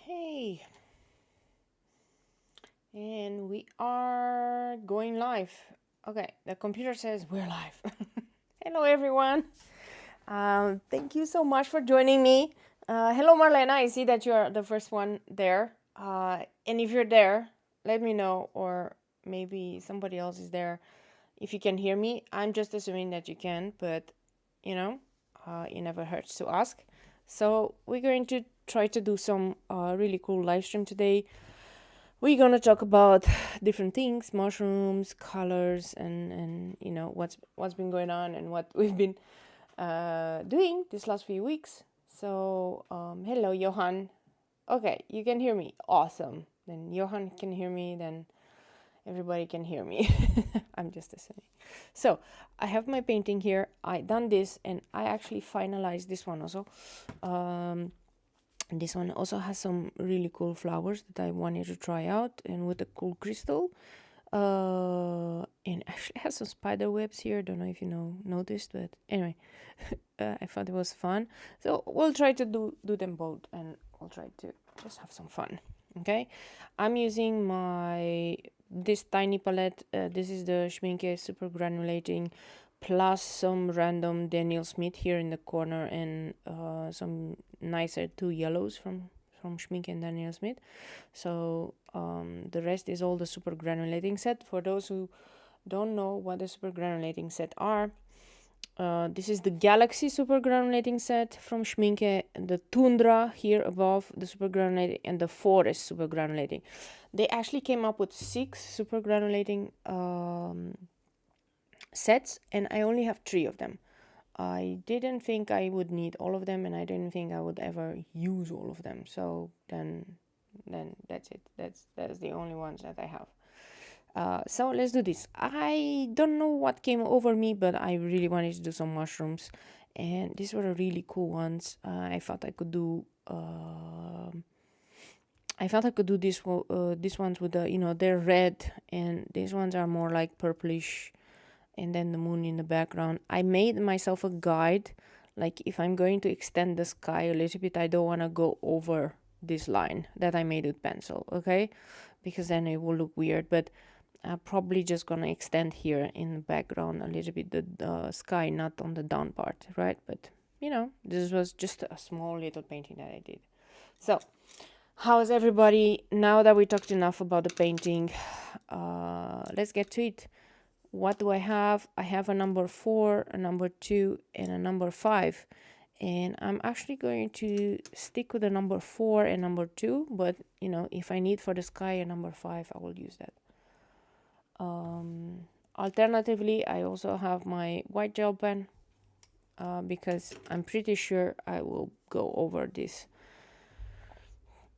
Okay, and we are going live. Okay, the computer says we're live. Hello, everyone. Thank you so much for joining me. Hello, Marlena. I see that you're the first one there. And if you're there, let me know, or maybe somebody else is there. If you can hear me, I'm just assuming that you can, but you know, it never hurts to ask. So we're going to try to do some really cool live stream today. We're gonna talk about different things, mushrooms, colors, and you know what's been going on and what we've been doing these last few weeks. So hello, Johan. Okay, you can hear me. Awesome. Then Johan can hear me. Then everybody can hear me. I'm just assuming. So I have my painting here. I done this, and I actually finalized this one also. This one also has some really cool flowers that I wanted to try out, and with a cool crystal. And actually has some spider webs here. Don't know if you noticed, but anyway, I thought it was fun. So we'll try to do them both, and we'll try to just have some fun. Okay, I'm using this tiny palette. This is the StreamCam super granulating, plus some random Daniel Smith here in the corner, and some nicer two yellows from Schmink and Daniel Smith. So the rest is all the super granulating set. For those who don't know what the super granulating set are, this is the Galaxy super granulating set from Schminke, the Tundra here above, the super granulating, and the Forest super granulating. They actually came up with 6 super granulating sets, and I only have 3 of them. I didn't think I would need all of them, and I didn't think I would ever use all of them. So then that's it. That's the only ones that I have. So let's do this. I don't know what came over me, but I really wanted to do some mushrooms, and these were really cool ones. I thought I could do. These ones with the they're red, and these ones are more like purplish, and then the moon in the background. I made myself a guide, like if I'm going to extend the sky a little bit, I don't want to go over this line that I made with pencil, okay? Because then it will look weird, but I'm probably just gonna extend here in the background a little bit the sky, not on the down part, right? But this was just a small little painting that I did. So how's everybody? Now that we talked enough about the painting, let's get to it. What do I have? I have a number 4, a number 2, and a number 5. And I'm actually going to stick with the number 4 and number 2. But, if I need for the sky a number 5, I will use that. Alternatively, I also have my white gel pen. Because I'm pretty sure I will go over these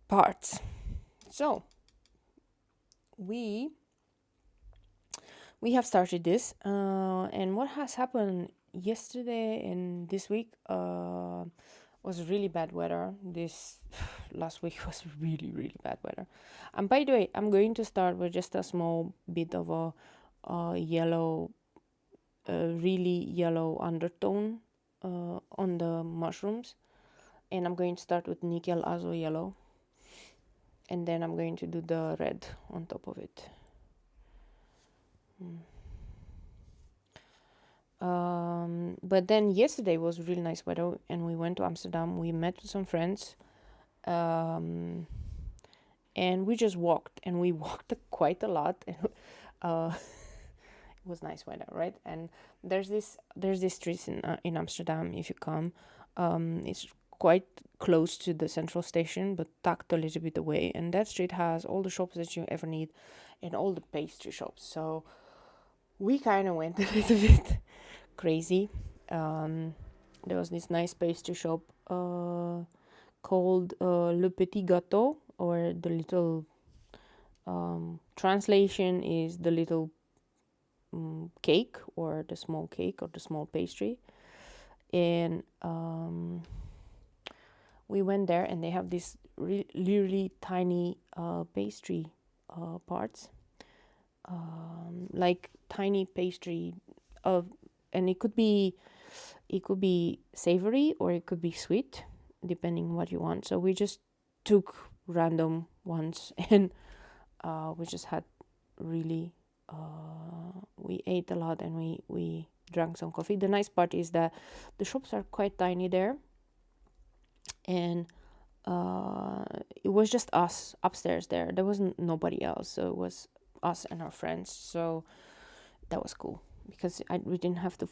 parts. So, we have started this, and what has happened yesterday and this week was really bad weather. This last week was really, really bad weather. And by the way, I'm going to start with just a small bit of a yellow, really yellow undertone on the mushrooms, and I'm going to start with nickel azo yellow, and then I'm going to do the red on top of it. But then yesterday was really nice weather, and we went to Amsterdam. We met with some friends, and we just walked, and we walked quite a lot. And it was nice weather, right? And there's this street in Amsterdam. If you come, it's quite close to the central station, but tucked a little bit away. And that street has all the shops that you ever need, and all the pastry shops. So we kind of went a little bit crazy. There was this nice pastry shop called Le Petit Gâteau, or the little translation is the little cake, or the small cake, or the small pastry. And we went there, and they have this really tiny pastry parts, like tiny pastry and it could be savory, or it could be sweet, depending what you want. So we just took random ones, and we just had really we ate a lot, and we drank some coffee. The nice part is that the shops are quite tiny there, and it was just us upstairs there. There wasn't nobody else, so it was us and our friends. So that was cool, because we didn't have to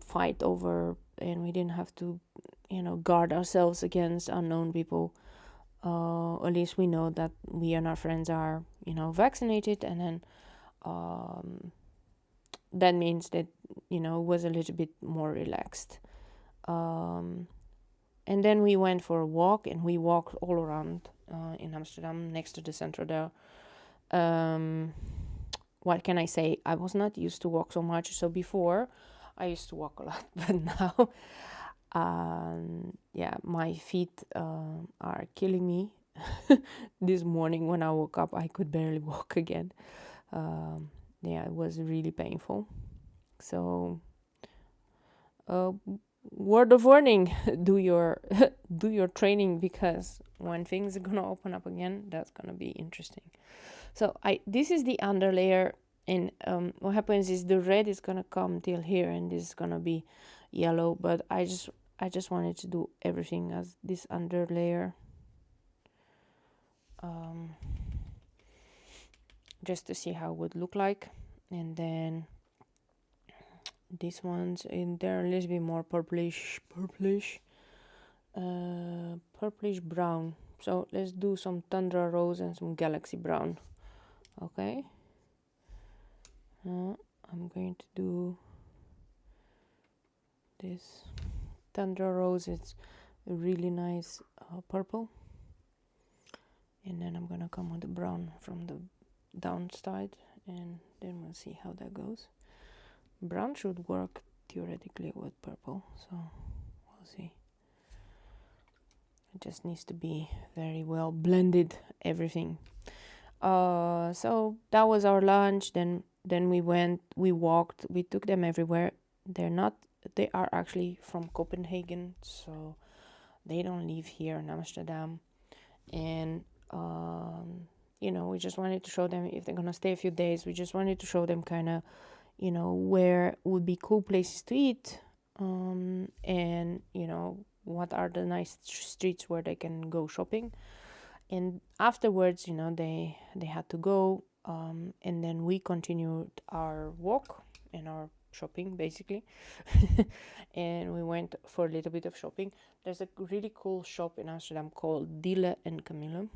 fight over, and we didn't have to, guard ourselves against unknown people. At least we know that we and our friends are, vaccinated, and then that means that, it was a little bit more relaxed. And then we went for a walk, and we walked all around in Amsterdam, next to the center there. What can I say? I was not used to walk so much. So before, I used to walk a lot, but now, my feet are killing me. This morning when I woke up, I could barely walk again. It was really painful. So, word of warning: do your training, because when things are gonna open up again, that's gonna be interesting. So this is the under layer, and what happens is the red is gonna come till here, and this is gonna be yellow. But I just wanted to do everything as this under layer, just to see how it would look like. And then these ones, and they're a little bit more purplish brown. So let's do some tundra rose and some galaxy brown. Okay, I'm going to do this tundra rose. It's a really nice purple, and then I'm gonna come with the brown from the downside, and then we'll see how that goes. Brown should work theoretically with purple, so we'll see. It just needs to be very well blended, everything. So that was our lunch. Then we walked, we took them everywhere. They are actually from Copenhagen, so they don't live here in Amsterdam. And we just wanted to show them, if they're gonna stay a few days, we just wanted to show them kind of, where would be cool places to eat, and what are the nice streets where they can go shopping. And afterwards, they had to go, and then we continued our walk and our shopping, basically. And we went for a little bit of shopping. There's a really cool shop in Amsterdam called Dille and Camille.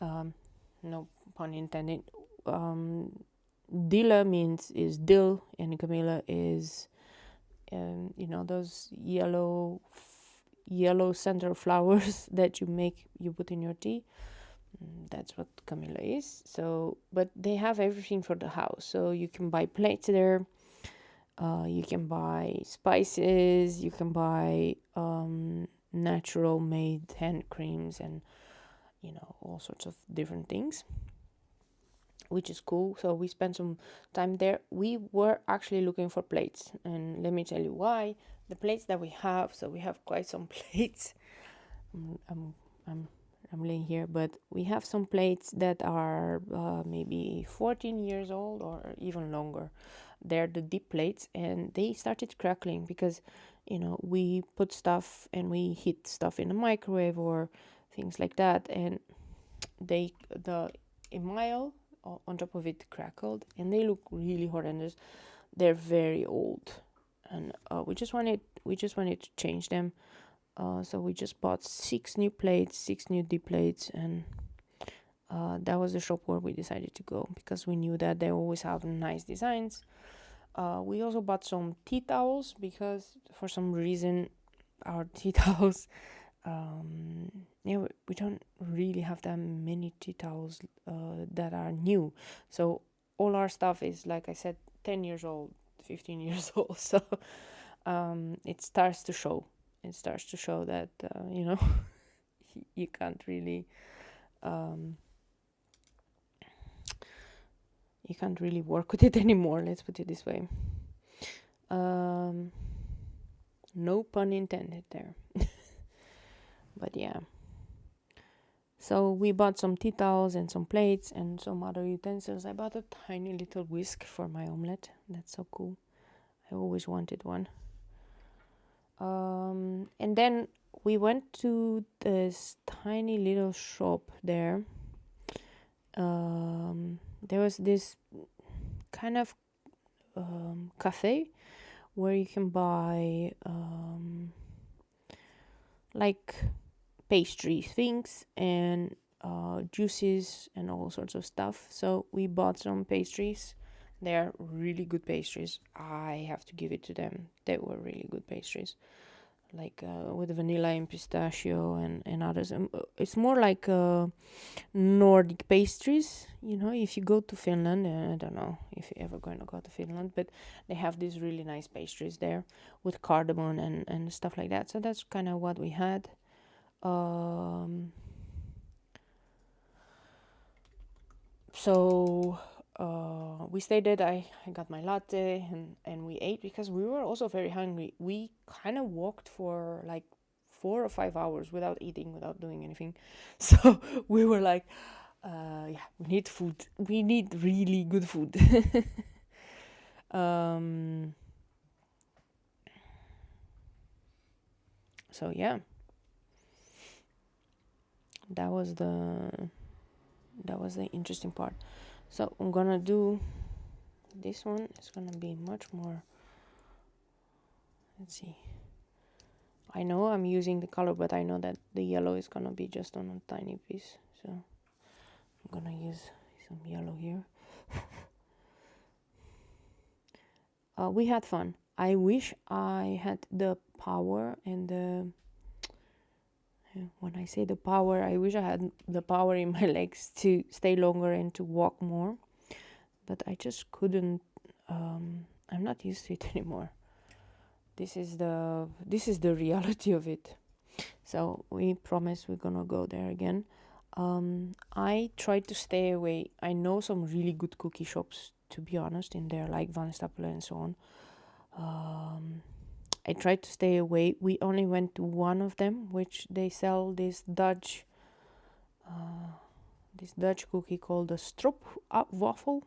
No pun intended. Dille is dill, and Camille is those yellow center flowers that you put in your tea. That's what Camilla is. So, but they have everything for the house. So you can buy plates there. You can buy spices. You can buy natural made hand creams, and all sorts of different things, which is cool. So we spent some time there. We were actually looking for plates, and let me tell you why. The plates that we have, so we have quite some plates. I'm laying here, but we have some plates that are maybe 14 years old or even longer. They're the deep plates, and they started crackling because we put stuff and we heat stuff in the microwave or things like that, and the emile on top of it crackled, and they look really horrendous. They're very old, and we just wanted to change them. So we just bought 6 new deep plates, and that was the shop where we decided to go, because we knew that they always have nice designs. We also bought some tea towels, because for some reason our tea towels, we don't really have that many tea towels that are new. So all our stuff is, like I said, 10 years old, 15 years old. So it starts to show. It starts to show that, you can't really work with it anymore. Let's put it this way. No pun intended there. But yeah. So we bought some tea towels and some plates and some other utensils. I bought a tiny little whisk for my omelette. That's so cool. I always wanted one. And then we went to this tiny little shop there. There was this kind of cafe where you can buy like pastry things and juices and all sorts of stuff. So we bought some pastries. They're really good pastries. I have to give it to them. They were really good pastries, like with vanilla and pistachio and others. It's more like Nordic pastries. You know, if you go to Finland, I don't know if you're ever going to go to Finland, but they have these really nice pastries there with cardamom and stuff like that. So that's kind of what we had. So we stayed there. I got my latte and we ate because we were also very hungry. We kind of walked for like 4 or 5 hours without eating, without doing anything. So we were like, yeah, we need food. We need really good food. So yeah, that was the interesting part. So I'm gonna do this one. It's gonna be much more, let's see, I know I'm using the color, but I know that the yellow is gonna be just on a tiny piece, so I'm gonna use some yellow here. We had fun. I wish I had the power and the when I say the power, I wish I had the power in my legs to stay longer and to walk more, but I just couldn't. I'm not used to it anymore. This is the reality of it. So we promise we're gonna go there again. I tried to stay away. I know some really good cookie shops, to be honest, in there, like Van Stapelen and so on. I tried to stay away. We only went to one of them, which they sell this Dutch cookie called the stroopwafel,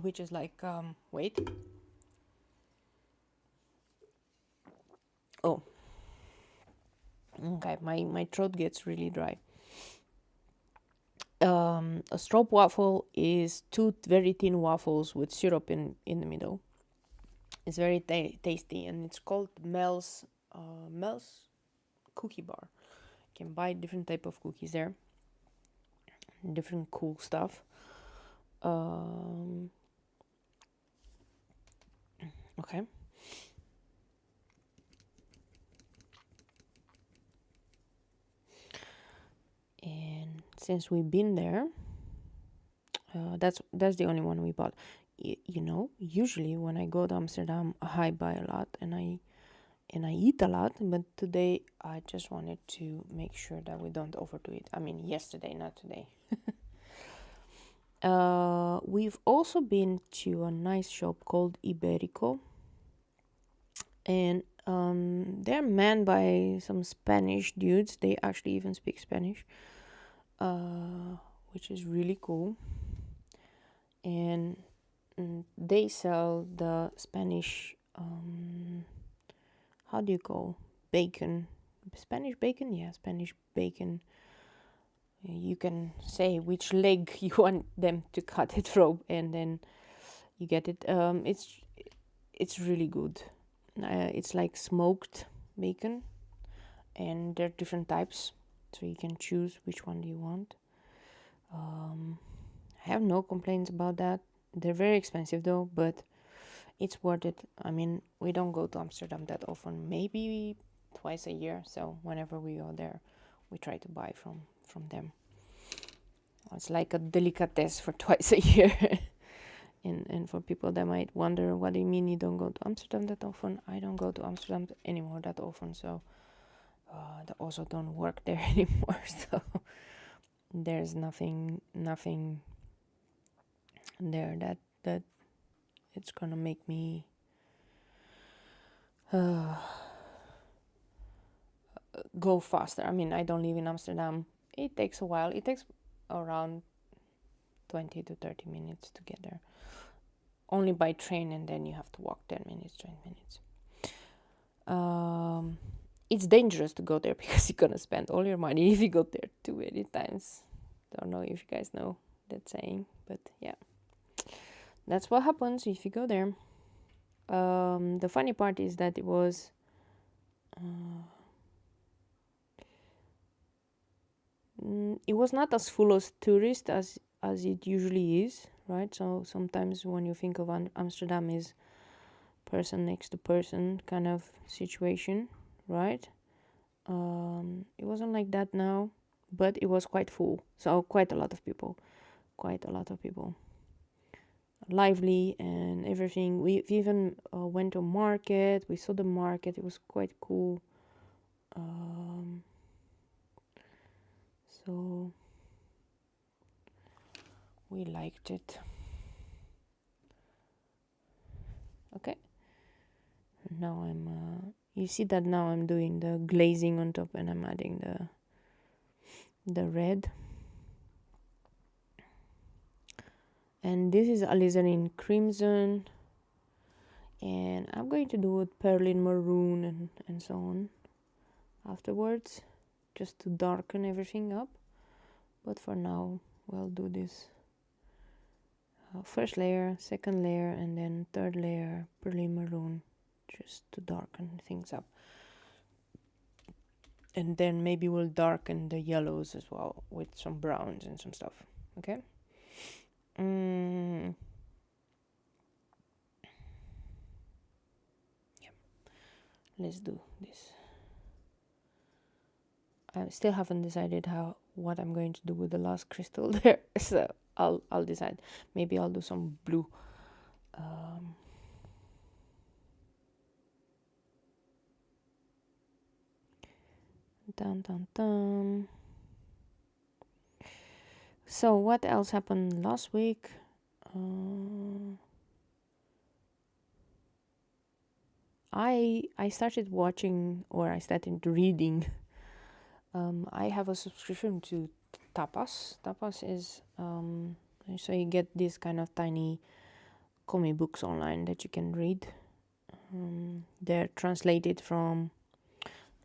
which is like wait. Oh, okay. My throat gets really dry. A stroopwafel is two very thin waffles with syrup in the middle. It's very tasty, and it's called Mel's cookie bar. You can buy different type of cookies there, different cool stuff. Okay. And since we've been there, that's the only one we bought. You know, usually when I go to Amsterdam, I buy a lot and I eat a lot, but today I just wanted to make sure that we don't overdo it. I mean, yesterday, not today. We've also been to a nice shop called Iberico, and they're manned by some Spanish dudes. They actually even speak Spanish, which is really cool. And they sell the Spanish, how do you call bacon? Spanish bacon? Yeah, Spanish bacon. You can say which leg you want them to cut it from, and then you get it. It's really good. It's like smoked bacon, and there are different types, so you can choose which one do you want. I have no complaints about that. They're very expensive though, but it's worth it. I mean, we don't go to Amsterdam that often, maybe twice a year, so whenever we go there, we try to buy from them. It's like a delicatessen for twice a year. And for people that might wonder, what do you mean you don't go to Amsterdam that often? I don't go to Amsterdam anymore that often, so they also don't work there anymore, so there's nothing there that it's gonna make me go faster. I mean, I don't live in Amsterdam. It takes a while. It takes around 20 to 30 minutes to get there. Only by train, and then you have to walk 10 minutes, 20 minutes. It's dangerous to go there because you're gonna spend all your money if you go there too many times. Don't know if you guys know that saying, but yeah, that's what happens if you go there. The funny part is that it was not as full as tourists as it usually is, right? So sometimes when you think of Amsterdam is person next to person kind of situation, right? It wasn't like that now, but it was quite full. So quite a lot of people, lively and everything. We even went to market. We saw the market. It was quite cool. So we liked it. Okay. Now you see that now I'm doing the glazing on top, and I'm adding the red. And this is alizarin crimson, and I'm going to do it perlin maroon and so on afterwards, just to darken everything up. But for now we'll do this first layer, second layer, and then third layer perlin maroon, just to darken things up. And then maybe we'll darken the yellows as well with some browns and some stuff. Okay. Yeah. Let's do this. I still haven't decided what I'm going to do with the last crystal there, so I'll decide. Maybe I'll do some blue. Dun, dun, dun. So what else happened last week? I started watching, or I started reading. I have a subscription to Tapas. Tapas is so you get these kind of tiny comic books online that you can read. They're translated from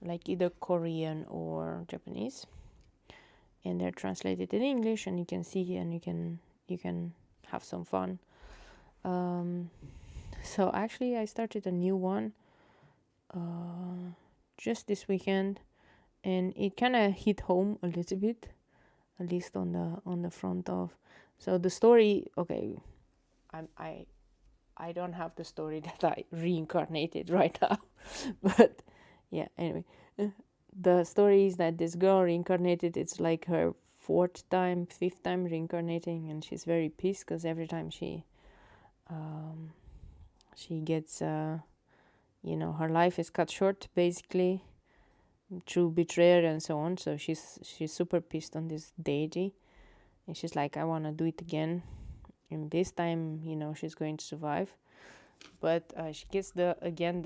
like either Korean or Japanese, and they're translated in English, and you can see and you can have some fun. So actually I started a new one just this weekend, and it kind of hit home a little bit, at least on the front of. So the story, okay, I don't have the story that I reincarnated right now, but yeah, anyway, the story is that this girl reincarnated. It's like her fifth time reincarnating, and she's very pissed because every time she gets her life is cut short basically through betrayal and so on. So she's super pissed on this deity, and she's like, I want to do it again, and this time she's going to survive. But she gets the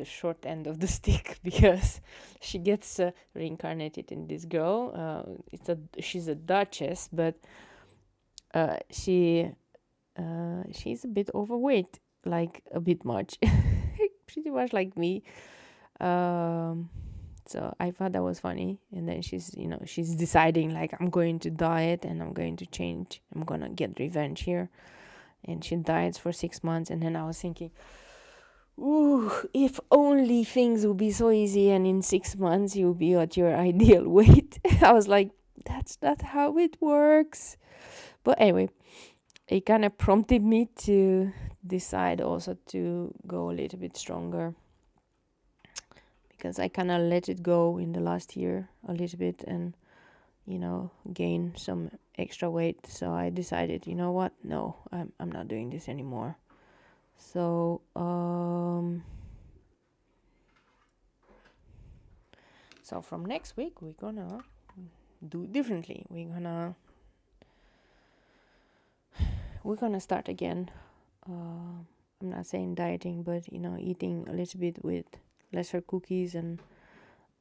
short end of the stick, because she gets reincarnated in this girl. She's a duchess, but she's a bit overweight, like a bit much, pretty much like me. So I thought that was funny. And then she's deciding, like, I'm going to diet and I'm going to change. I'm gonna get revenge here. And she diets for 6 months. And then I was thinking, ooh, if only things would be so easy, and in 6 months you'll be at your ideal weight. I was like, that's not how it works. But anyway, it kind of prompted me to decide also to go a little bit stronger, because I kind of let it go in the last year a little bit, and gain some extra weight. So I decided, you know what, no, I'm not doing this anymore. So so from next week we're gonna do differently. We're gonna start again. I'm not saying dieting, but eating a little bit with lesser cookies and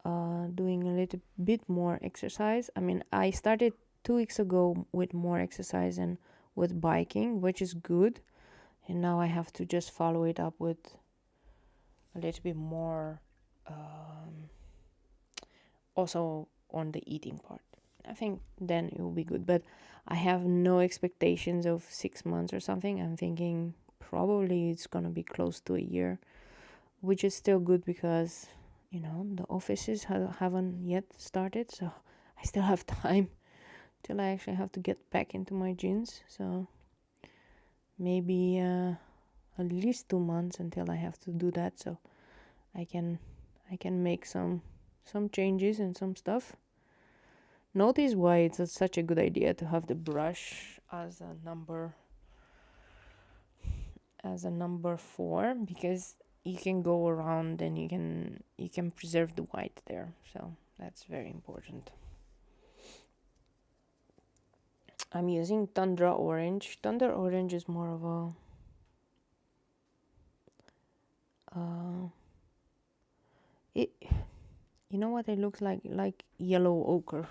doing a little bit more exercise. I mean, I started 2 weeks ago with more exercise and with biking, which is good. And now I have to just follow it up with a little bit more also on the eating part. I think then it will be good. But I have no expectations of 6 months or something. I'm thinking probably it's gonna be close to a year, which is still good because, you know, the offices haven't yet started, so I still have time till I actually have to get back into my jeans. So maybe at least 2 months until I have to do that, so I can make some changes and some stuff. Notice why it's such a good idea to have the brush as a number 4, because you can go around and you can preserve the white there, so that's very important. I'm using Tundra Orange. Tundra Orange is more of a you know what it looks like yellow ochre.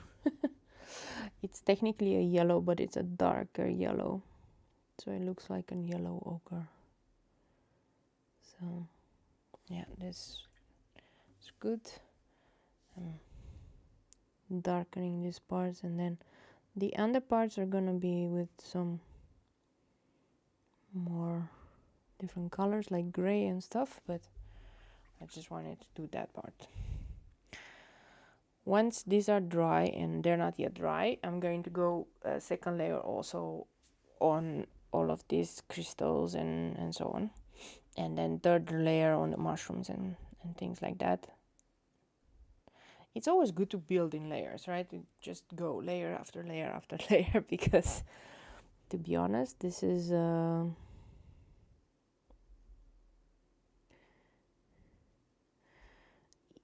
It's technically a yellow, but it's a darker yellow, so it looks like a yellow ochre. So yeah, this is good. I'm darkening these parts, and then the under parts are gonna be with some more different colors like gray and stuff, but I just wanted to do that part. Once these are dry, and they're not yet dry, I'm going to go a second layer also on all of these crystals and so on, and then third layer on the mushrooms and things like that. It's always good to build in layers, right? You just go layer after layer after layer, because to be honest, this is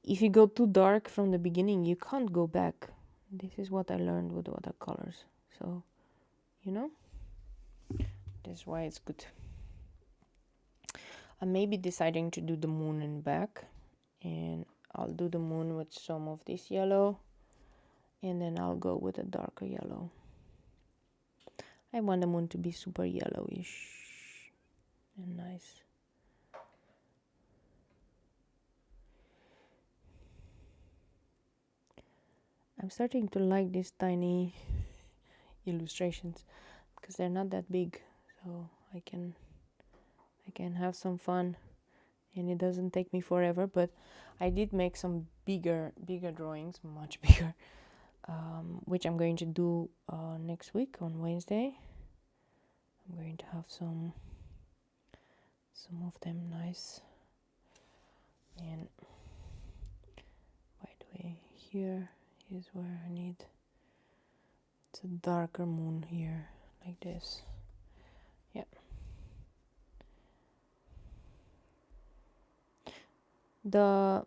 if you go too dark from the beginning, you can't go back. This is what I learned with watercolors. So, you know, that's why it's good. I may be deciding to do the moon in back, and I'll do the moon with some of this yellow, and then I'll go with a darker yellow. I want the moon to be super yellowish and nice. I'm starting to like these tiny illustrations because they're not that big, so I can have some fun, and it doesn't take me forever. But I did make some bigger drawings, much bigger, which I'm going to do next week on Wednesday. I'm going to have some of them nice. And by the way, here is where I need, it's a darker moon here, like this. Yeah. The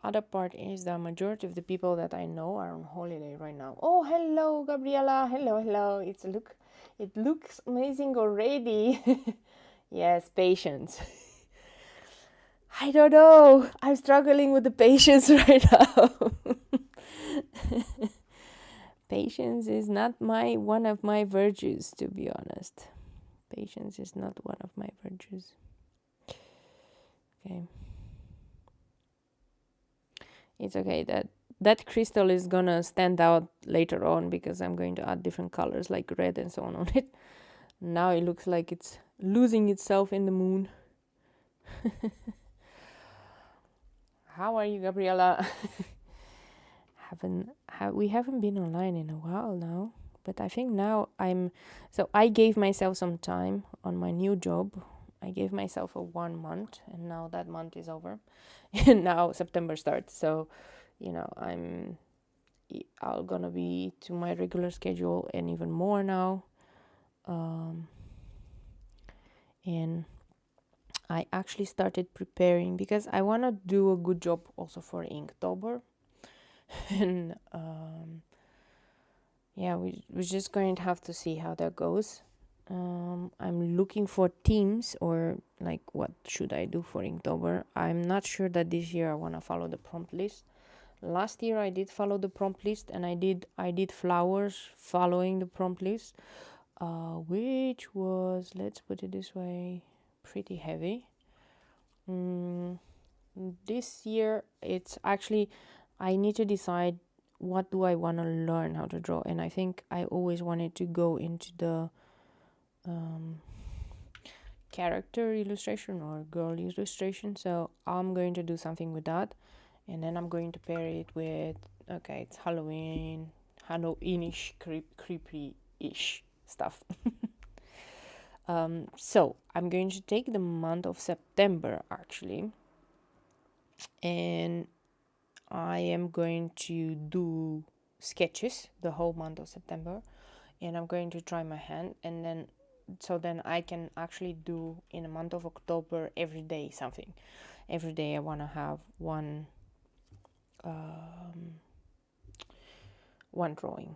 other part is the majority of the people that I know are on holiday right now. Oh, hello, Gabriela. Hello. It looks amazing already. Yes, patience. I don't know. I'm struggling with the patience right now. Patience is not one of my virtues, to be honest. Patience is not one of my virtues. Okay. It's okay that crystal is gonna stand out later on, because I'm going to add different colors like red and so on it. Now it looks like it's losing itself in the moon. How are you, Gabriela? We haven't been online in a while now, but I think now I gave myself some time on my new job. I gave myself a 1 month, and now that month is over, and now September starts. So, you know, I'll gonna be to my regular schedule and even more now. And I actually started preparing because I want to do a good job also for Inktober. And yeah, we're just going to have to see how that goes. I'm looking for themes, or like what should I do for Inktober. I'm not sure that this year I want to follow the prompt list. Last year I did follow the prompt list, and I did flowers following the prompt list, which was, let's put it this way, pretty heavy. This year it's actually, I need to decide what do I want to learn how to draw, and I think I always wanted to go into the character illustration or girl illustration, so I'm going to do something with that, and then I'm going to pair it with, okay, it's Halloweenish, creepy-ish stuff. So I'm going to take the month of September actually, and I am going to do sketches the whole month of September, and I'm going to try my hand, and then I can actually do in the month of October every day something. Every day I want to have one drawing.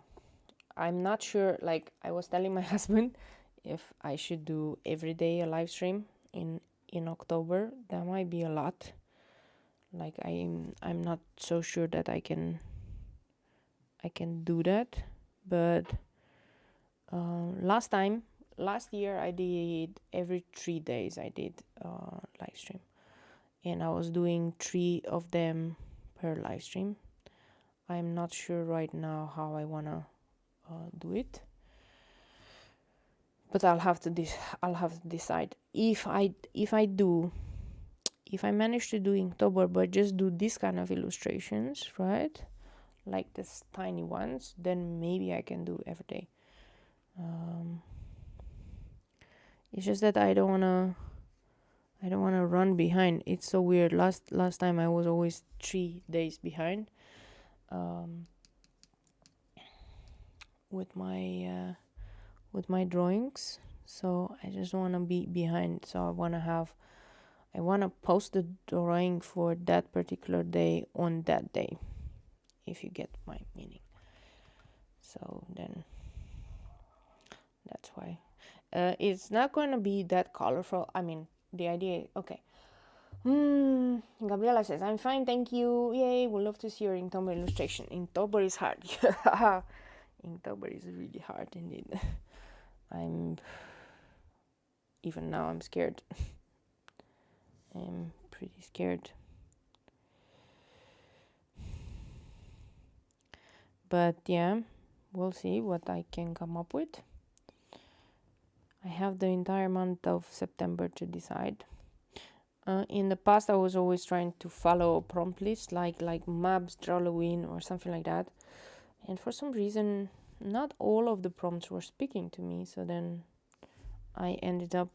I'm not sure, like I was telling my husband, if I should do every day a live stream in October. That might be a lot. Like I'm not so sure that I can do that, but last year I did every 3 days I did live stream, and I was doing 3 of them per live stream. I'm not sure right now how I wanna do it, but I'll have to decide if I manage to do Inktober but just do this kind of illustrations, right, like this tiny ones, then maybe I can do every day. It's just that I don't wanna run behind. It's so weird. Last time I was always 3 days behind with my drawings, so I just want to be behind. So I want to post the drawing for that particular day on that day, if you get my meaning. So then that's why it's not going to be that colorful. I mean, the idea, okay. Gabriela says, I'm fine, thank you. Yay, would love to see your Inktober illustration. Inktober is hard. Inktober is really hard indeed. Even now I'm scared. I'm pretty scared. But yeah, we'll see what I can come up with. I have the entire month of September to decide. In the past, I was always trying to follow a prompt list, like Maps, Halloween, or something like that. And for some reason, not all of the prompts were speaking to me. So then I ended up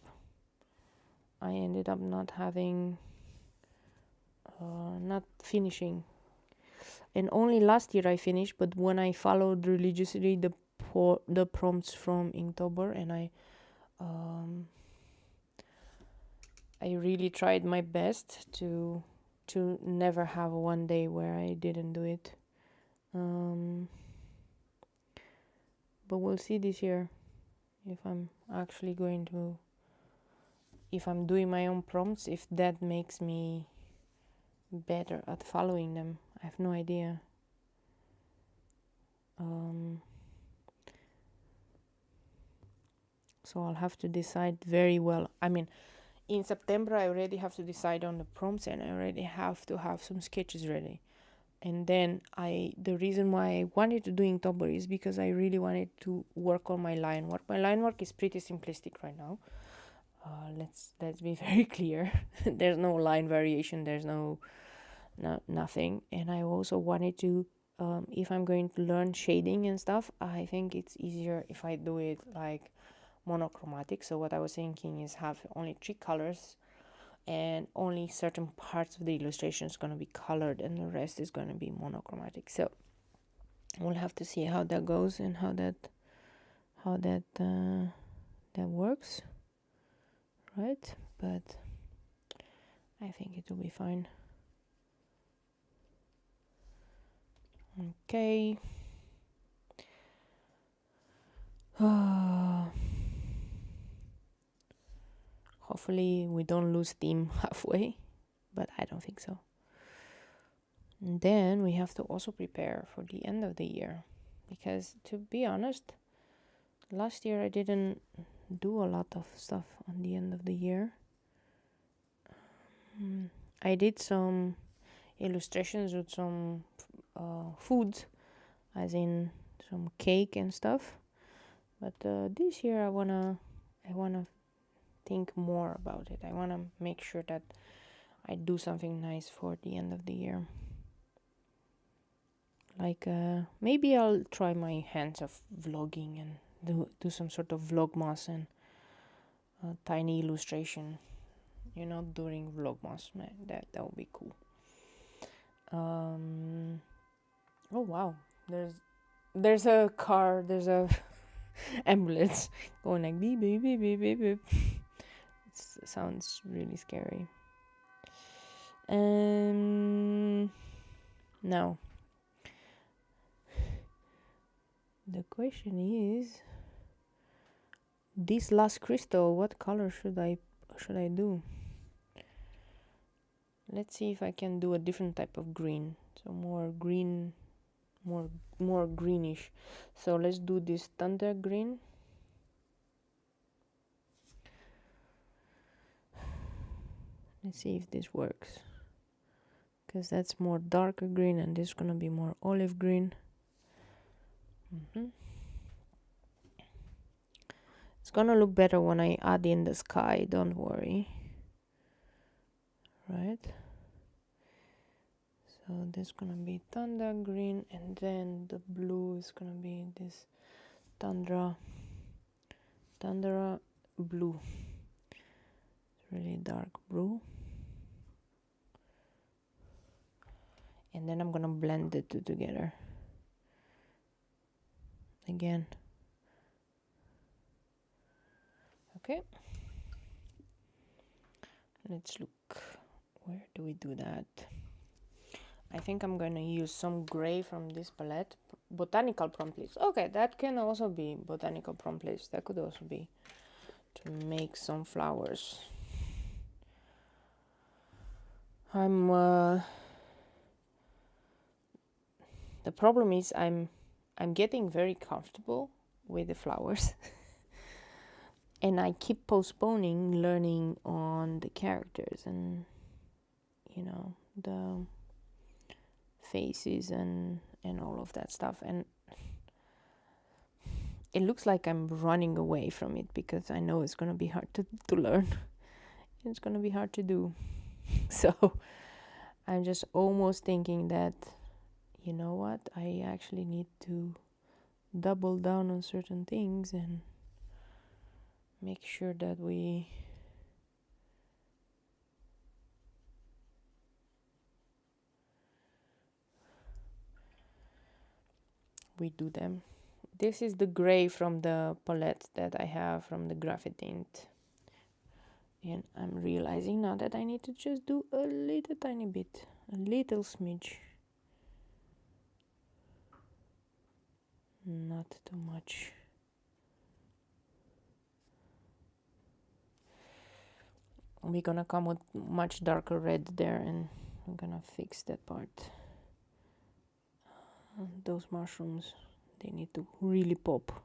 not having, not finishing. And only last year I finished. But when I followed religiously the prompts from Inktober, and I really tried my best to never have one day where I didn't do it. But we'll see this year if I'm actually going to, if I'm doing my own prompts, if that makes me better at following them. I have no idea. So I'll have to decide very well. I mean, in September I already have to decide on the prompts, and I already have to have some sketches ready. And then the reason why I wanted to do Inktober is because I really wanted to work on my line work. My line work is pretty simplistic right now. Let's be very clear. There's no line variation. There's nothing. And I also wanted to, if I'm going to learn shading and stuff, I think it's easier if I do it like monochromatic. So what I was thinking is have only 3 colors, and only certain parts of the illustration is going to be colored, and the rest is going to be monochromatic. So we'll have to see how that goes and how that works, right? But I think it will be fine. Okay. Hopefully we don't lose steam halfway, but I don't think so. And then we have to also prepare for the end of the year, because to be honest, last year I didn't do a lot of stuff on the end of the year. I did some illustrations with some food, as in some cake and stuff, but this year I wanna think more about it. I wanna make sure that I do something nice for the end of the year. Like maybe I'll try my hands of vlogging and do some sort of vlogmas and a tiny illustration, you know, during vlogmas. Man, that would be cool. Oh wow, there's a car, there's a ambulance going like beep beep beep beep beep beep. It sounds really scary. Now the question is, this last crystal, what color should I do? Let's see if I can do a different type of green, so more green, more greenish. So let's do this thunder green. Let's see if this works, because that's more darker green and this is gonna be more olive green. It's gonna look better when I add in the sky, don't worry. Right, so this is gonna be thunder green, and then the blue is gonna be this tundra blue. It's really dark blue, and then I'm gonna blend the two together again. Okay, let's look, where do we do that? I think I'm gonna use some gray from this palette, botanical prompt leaves. Okay, that can also be botanical prompt leaves. That could also be to make some flowers. The problem is I'm getting very comfortable with the flowers and I keep postponing learning on the characters and, you know, the faces and all of that stuff, and it looks like I'm running away from it because I know it's gonna be hard to learn. It's gonna be hard to do. So I'm just almost thinking that, you know what, I actually need to double down on certain things and make sure that we do them. This is the gray from the palette that I have from the Graphitint, and I'm realizing now that I need to just do a little tiny bit, a little smidge, not too much. We're gonna come with much darker red there, and I'm gonna fix that part. Those mushrooms, they need to really pop,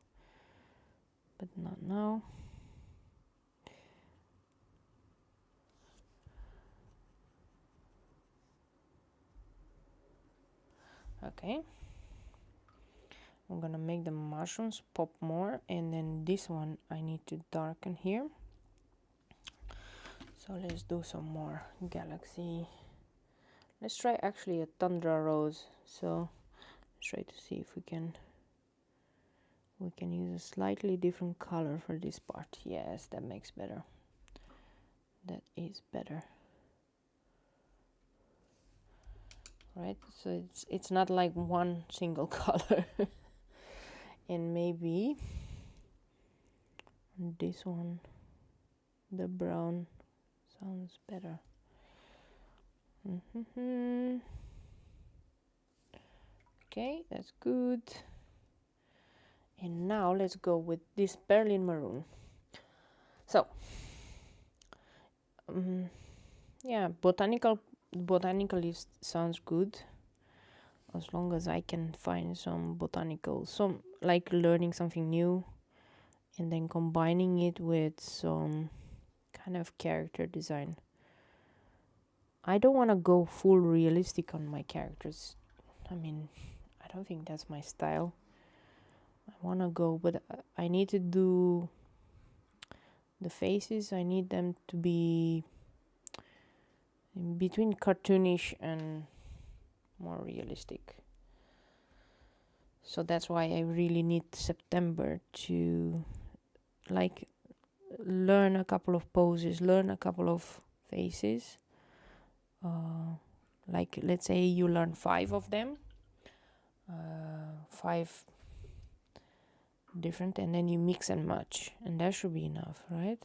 but not now. Okay, I'm gonna make the mushrooms pop more, and then this one I need to darken here. So let's do some more galaxy. Let's try actually a tundra rose. So let's try to see if we can use a slightly different color for this part. Yes, that makes better. That is better. Right, so it's not like one single color. And maybe this one, the brown, sounds better. Okay, that's good. And now let's go with this Berlin maroon. So yeah, botanical leaves sounds good, as long as I can find some botanical, some like learning something new and then combining it with some kind of character design. I don't want to go full realistic on my characters. I mean, I don't think that's my style. I want to go, but I need to do the faces. I need them to be in between cartoonish and more realistic. So that's why I really need September to like learn a couple of poses, learn a couple of faces. Like let's say you learn 5 of them, 5 different, and then you mix and match, and that should be enough, right?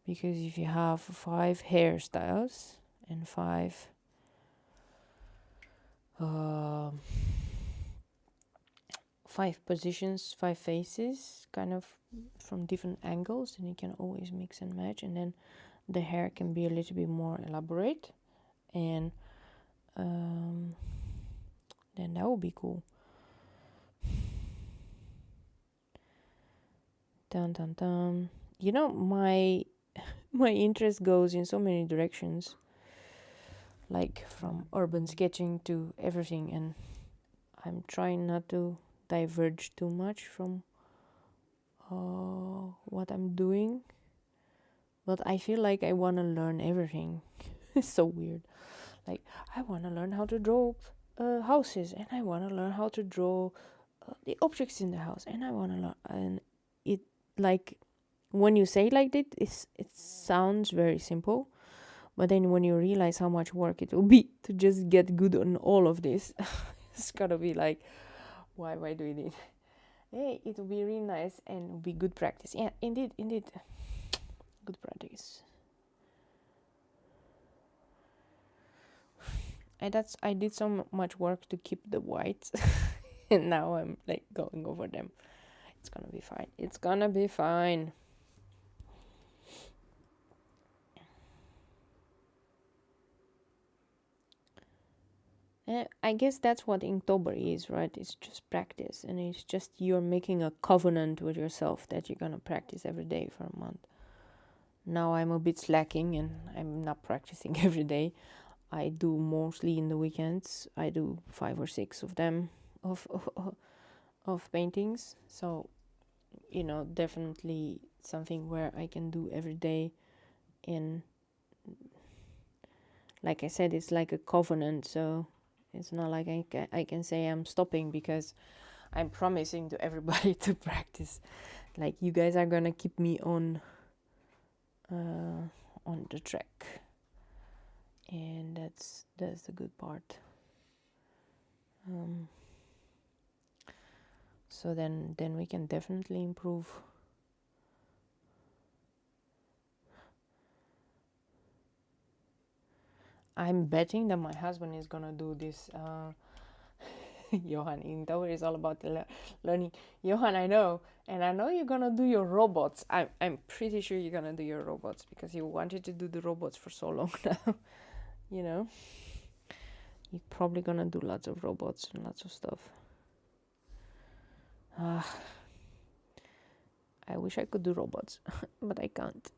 Because if you have 5 hairstyles and 5 5 positions, 5 faces, kind of from different angles, then you can always mix and match, and then the hair can be a little bit more elaborate, and then that would be cool. Dun dun dun. You know, my interest goes in so many directions, like from urban sketching to everything, and I'm trying not to diverge too much from what I'm doing, but I feel like I want to learn everything. It's so weird. Like, I want to learn how to draw houses, and I want to learn how to draw the objects in the house, and I want to learn. And it, like, when you say like that, it sounds very simple, but then when you realize how much work it will be to just get good on all of this, it's gotta be like, why am I doing it? Hey, it will be really nice and will be good practice. Yeah, indeed, good practice. I did so much work to keep the whites, and now I'm like going over them. It's gonna be fine. It's gonna be fine. I guess that's what Inktober is, right? It's just practice, and it's just you're making a covenant with yourself that you're gonna practice every day for a month. Now I'm a bit slacking, and I'm not practicing every day. I do mostly in the weekends. I do 5 or 6 of them of paintings. So, you know, definitely something where I can do every day. And like I said, it's like a covenant. So it's not like I can say I'm stopping, because I'm promising to everybody to practice. Like, you guys are gonna keep me on the track, and that's the good part. So then we can definitely improve. I'm betting that my husband is gonna do this. Johan, Inktober is all about learning. Johan, I know, and I know you're gonna do your robots. I'm pretty sure you're gonna do your robots, because you wanted to do the robots for so long now. You know, you're probably gonna do lots of robots and lots of stuff. I wish I could do robots, but I can't.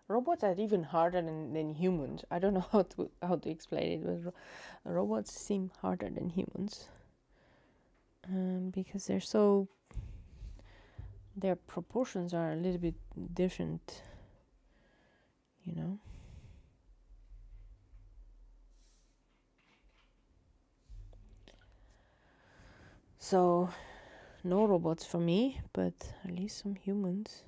Robots are even harder than humans. I don't know how to explain it, but robots seem harder than humans, because their proportions are a little bit different, you know. So no robots for me, but at least some humans.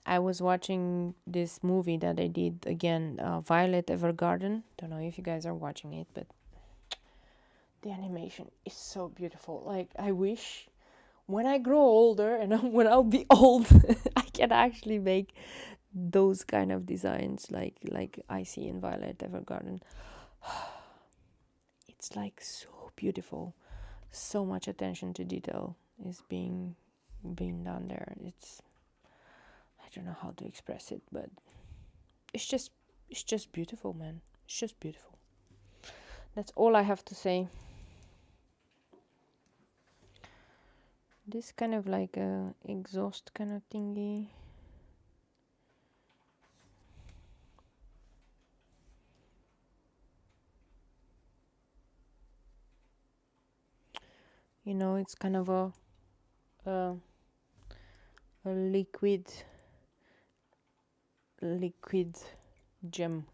I was watching this movie that I did again, Violet Evergarden. Don't know if you guys are watching it, but the animation is so beautiful. Like, I wish when I grow older, and when I'll be old, I can actually make those kind of designs like I see in Violet Evergarden. It's like so beautiful. so much attention to detail is being done there. It's, I don't know how to express it, but it's just beautiful, man. It's just beautiful. That's all I have to say. This kind of like a exhaust kind of thingy. You know, it's kind of a liquid gem.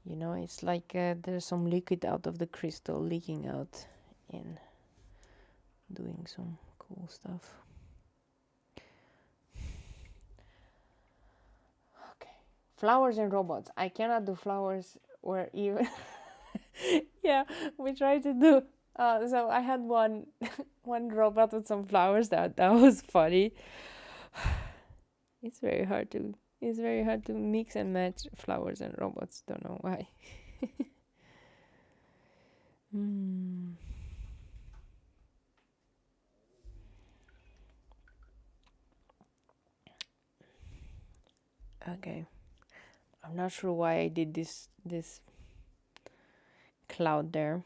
You know, it's like there's some liquid out of the crystal leaking out and doing some cool stuff. Okay, flowers and robots. I cannot do flowers or even yeah, we tried to do so I had one robot with some flowers. That was funny. It's very hard to mix and match flowers and robots. Don't know why. Okay, I'm not sure why I did this cloud there.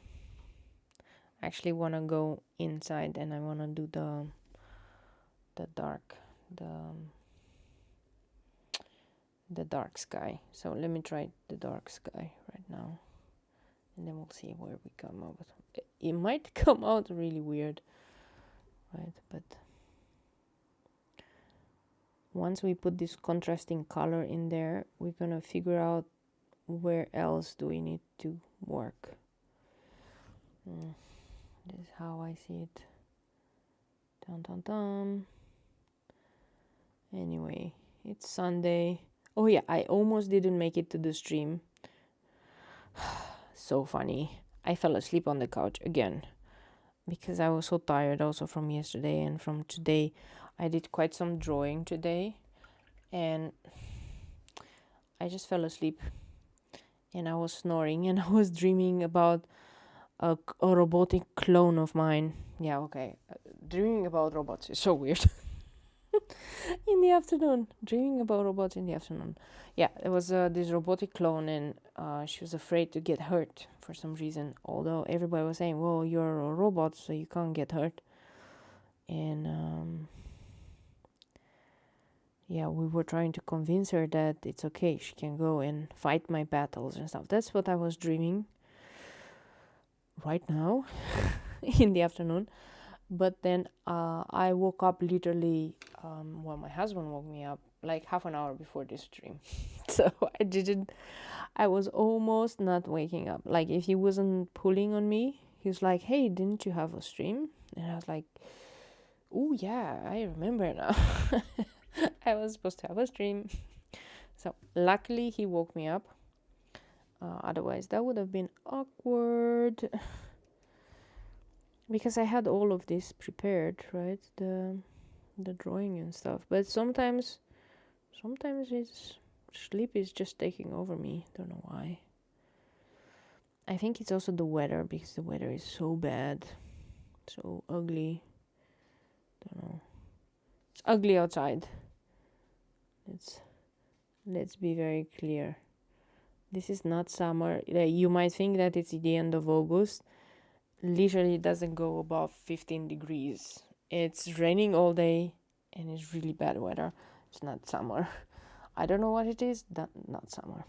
I actually want to go inside and I want to do the dark sky. So let me try the dark sky right now, and then we'll see where we come out. It might come out really weird, right? But once we put this contrasting color in there, we're gonna figure out where else do we need to work. This is how I see it. Dun dun dun. Anyway, it's Sunday. Oh yeah, I almost didn't make it to the stream. So funny. I fell asleep on the couch again because I was so tired also from yesterday and from today. I did quite some drawing today and I just fell asleep and I was snoring and I was dreaming about a robotic clone of mine. Yeah, okay. Dreaming about robots is so weird. In the afternoon, dreaming about robots in the afternoon. Yeah, there was this robotic clone and she was afraid to get hurt for some reason, although everybody was saying, well, you're a robot so you can't get hurt. And yeah, we were trying to convince her that it's okay, she can go and fight my battles and stuff. That's what I was dreaming right now in the afternoon. But then I woke up literally, well, my husband woke me up like half an hour before this stream. So I was almost not waking up. Like if he wasn't pulling on me, he was like, hey, didn't you have a stream? And I was like, oh yeah, I remember now. I was supposed to have a stream. So luckily he woke me up. Otherwise that would have been awkward. Because I had all of this prepared, right? The drawing and stuff. But sometimes it's sleep is just taking over me. Don't know why. I think it's also the weather, because the weather is so bad, so ugly. Don't know. It's ugly outside. Let's be very clear. This is not summer. You might think that it's the end of August. Literally it doesn't go above 15 degrees. It's raining all day and it's really bad weather. It's not summer. I don't know what it is. Not summer.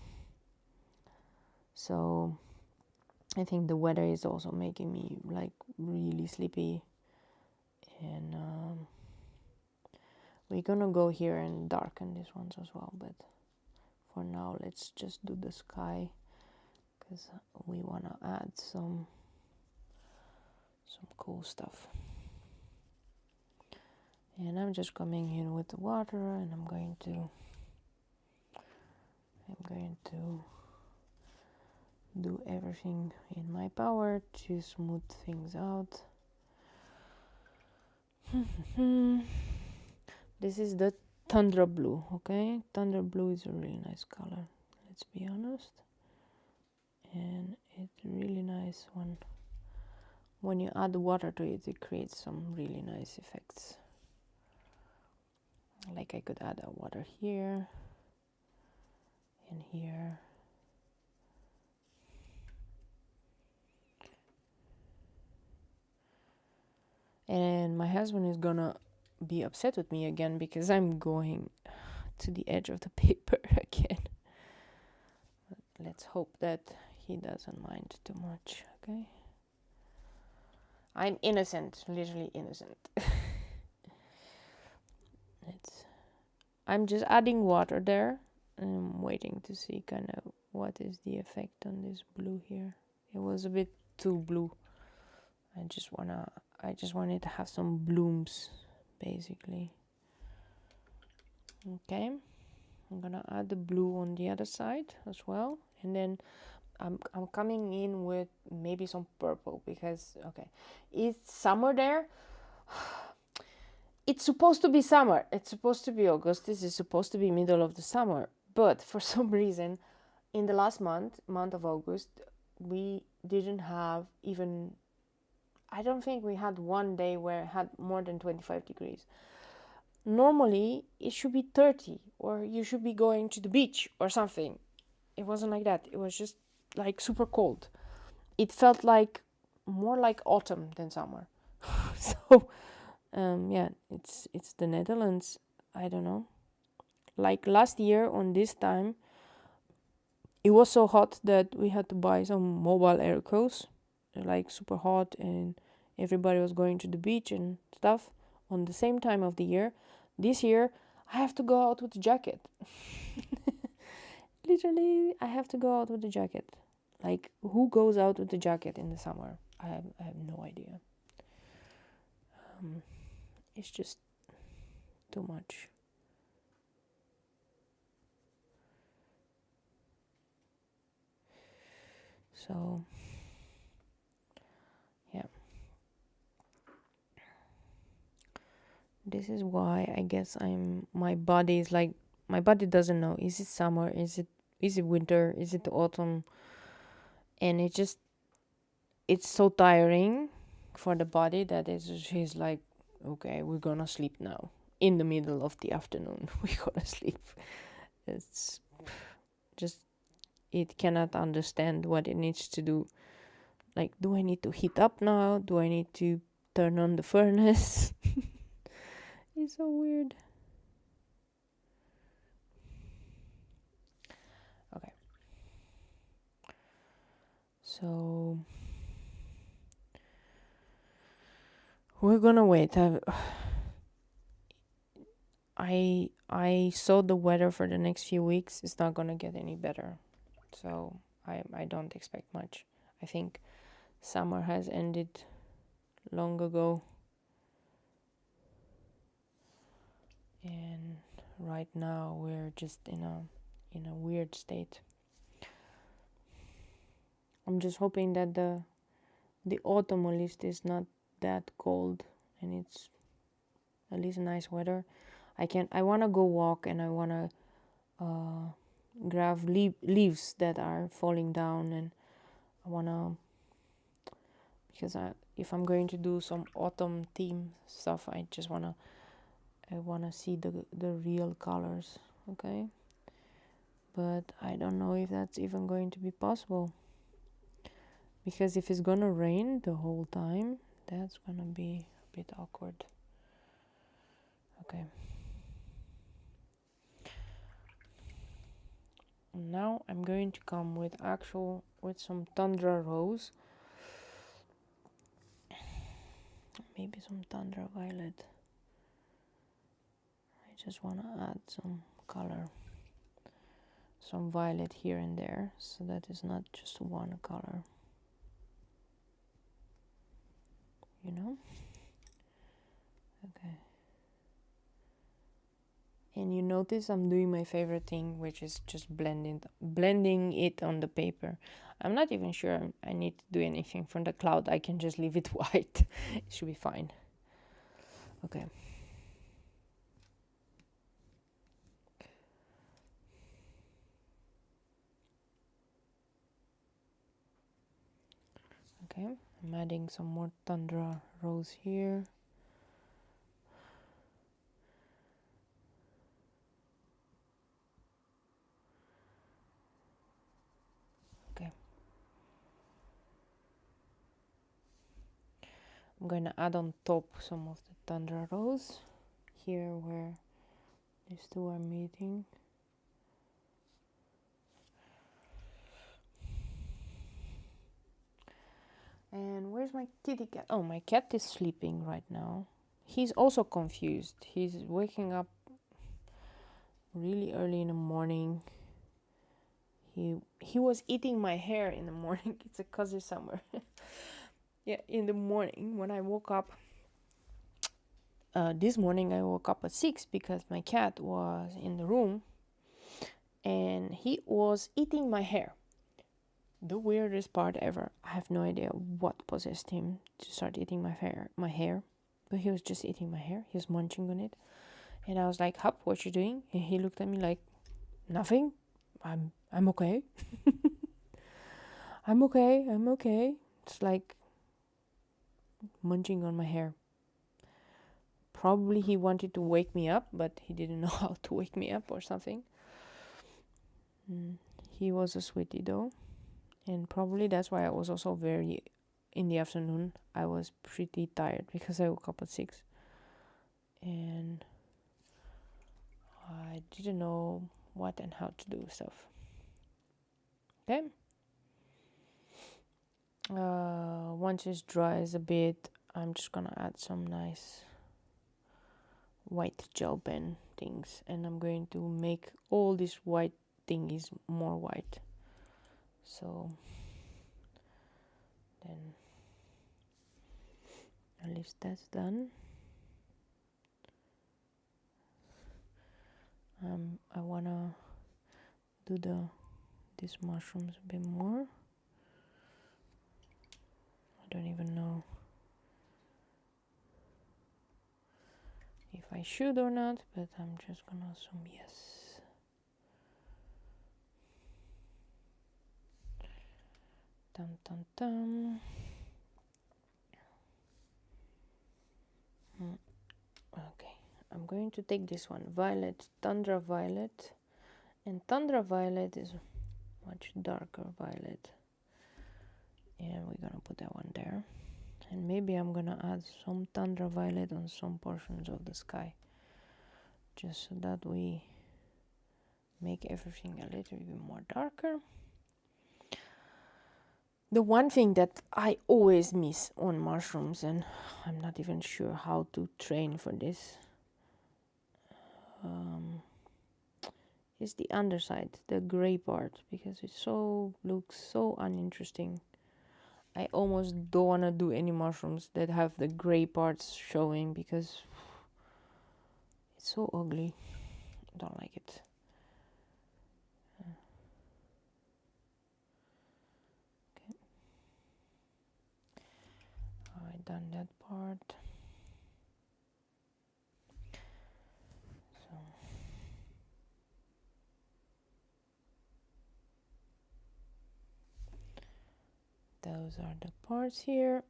So I think the weather is also making me like really sleepy. And we're gonna go here and darken these ones as well. But for now, let's just do the sky, because we wanna add some cool stuff. And I'm just coming in with the water, and I'm going to do everything in my power to smooth things out. This is the Thunder Blue, okay? Thunder Blue is a really nice color, let's be honest. And It's really nice when you add water to it. It creates some really nice effects. Like I could add a water here and here. And my husband is gonna be upset with me again because I'm going to the edge of the paper again. But let's hope that he doesn't mind too much, okay? I'm innocent, literally innocent. I'm just adding water there. I'm waiting to see kind of what is the effect on this blue here. It was a bit too blue. I just wanted to have some blooms, basically. Okay, I'm gonna add the blue on the other side as well, and then I'm coming in with maybe some purple because okay, it's summer there. It's supposed to be summer. It's supposed to be August. This is supposed to be middle of the summer, but for some reason, in the last month of August, we didn't have even. I don't think we had one day where it had more than 25 degrees. Normally, it should be 30 or you should be going to the beach or something. It wasn't like that. It was just like super cold. It felt like more like autumn than summer. So, yeah, it's the Netherlands. I don't know. Like last year on this time, it was so hot that we had to buy some mobile air coats, like super hot, and everybody was going to the beach and stuff on the same time of the year. This year, I have to go out with a jacket. Literally, I have to go out with a jacket. Like, who goes out with a jacket in the summer? I have no idea. It's just too much. So, yeah. This is why I guess my body is like, my body doesn't know, is it summer, is it winter, is it autumn? And it's so tiring for the body that she's like, okay, we're gonna sleep now. In the middle of the afternoon, we're gonna sleep. It's just, it cannot understand what it needs to do. Like, do I need to heat up now? Do I need to turn on the furnace? It's so weird. Okay. So we're gonna wait. I saw the weather for the next few weeks. It's not gonna get any better. So I don't expect much. I think summer has ended long ago. And right now we're just in a weird state. I'm just hoping that the autumn at least is not that cold and it's at least nice weather. I want to go walk and I want to grab leaves that are falling down, and I want to, because if I'm going to do some autumn theme stuff, I want to see the real colors, okay? But I don't know if that's even going to be possible, because if it's gonna rain the whole time, that's gonna be a bit awkward. Okay. Now I'm going to come with some Tundra Rose. Maybe some Tundra Violet. I just want to add some color. Some violet here and there, so that is not just one color. You know? Okay. And you notice I'm doing my favorite thing, which is just blending it on the paper. I'm not even sure I need to do anything from the cloud. I can just leave it white. It should be fine. Okay. Okay, I'm adding some more Tundra rose here. Okay. I'm going to add on top some of the Tundra rose here where these two are meeting. And where's my kitty cat? Oh, my cat is sleeping right now. He's also confused. He's waking up really early in the morning. He was eating my hair in the morning. It's a cozy summer. Yeah, in the morning when I woke up. This morning I woke up at 6 because my cat was in the room and he was eating my hair. The weirdest part ever. I have no idea what possessed him to start eating my hair, but he was just eating my hair. He was munching on it, and I was like, "Hup, what you doing?" And he looked at me like, "Nothing. I'm okay. I'm okay. I'm okay." It's like munching on my hair. Probably he wanted to wake me up, but he didn't know how to wake me up or something. He was a sweetie though. And probably that's why I was also in the afternoon, I was pretty tired because I woke up at 6. And I didn't know what and how to do stuff. Okay. Once it dries a bit, I'm just gonna add some nice white gel pen things. And I'm going to make all these white thingies more white. So then at least that's done. I wanna do these mushrooms a bit more. I don't even know if I should or not, but I'm just gonna assume yes. Dum dum dum. Okay, I'm going to take this one, Violet, Tundra Violet, and Tundra Violet is much darker violet, and we're gonna put that one there. And maybe I'm gonna add some Tundra Violet on some portions of the sky, just so that we make everything a little bit more darker. The one thing that I always miss on mushrooms, and I'm not even sure how to train for this, is the underside, the gray part, because it looks so uninteresting. I almost don't want to do any mushrooms that have the gray parts showing because it's so ugly. I don't like it. Okay. Alright, done that part. So those are the parts here.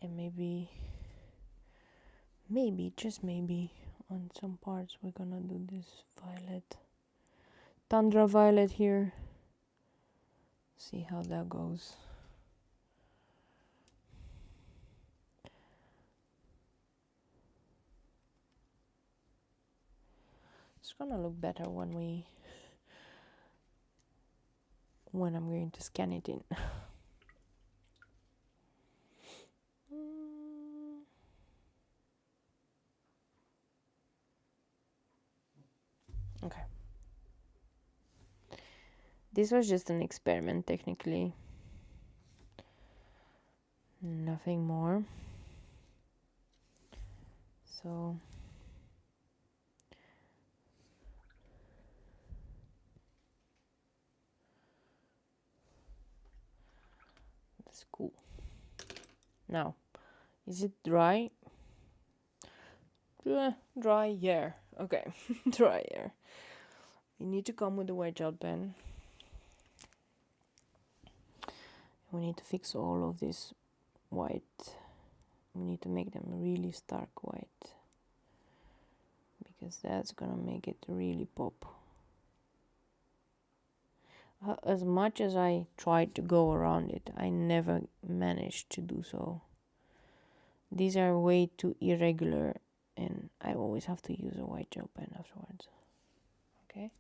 And maybe, just maybe, on some parts we're gonna do this violet, Tundra Violet here. See how that goes. It's gonna look better when I'm going to scan it in. Okay. This was just an experiment, technically. Nothing more. So that's cool. Now, is it dry? Dry, yeah. Okay, dry, yeah. You need to come with the white gel pen. We need to fix all of this white. We need to make them really stark white, because that's gonna make it really pop. As much as I tried to go around it, I never managed to do so. These are way too irregular, and I always have to use a white gel pen afterwards. Okay,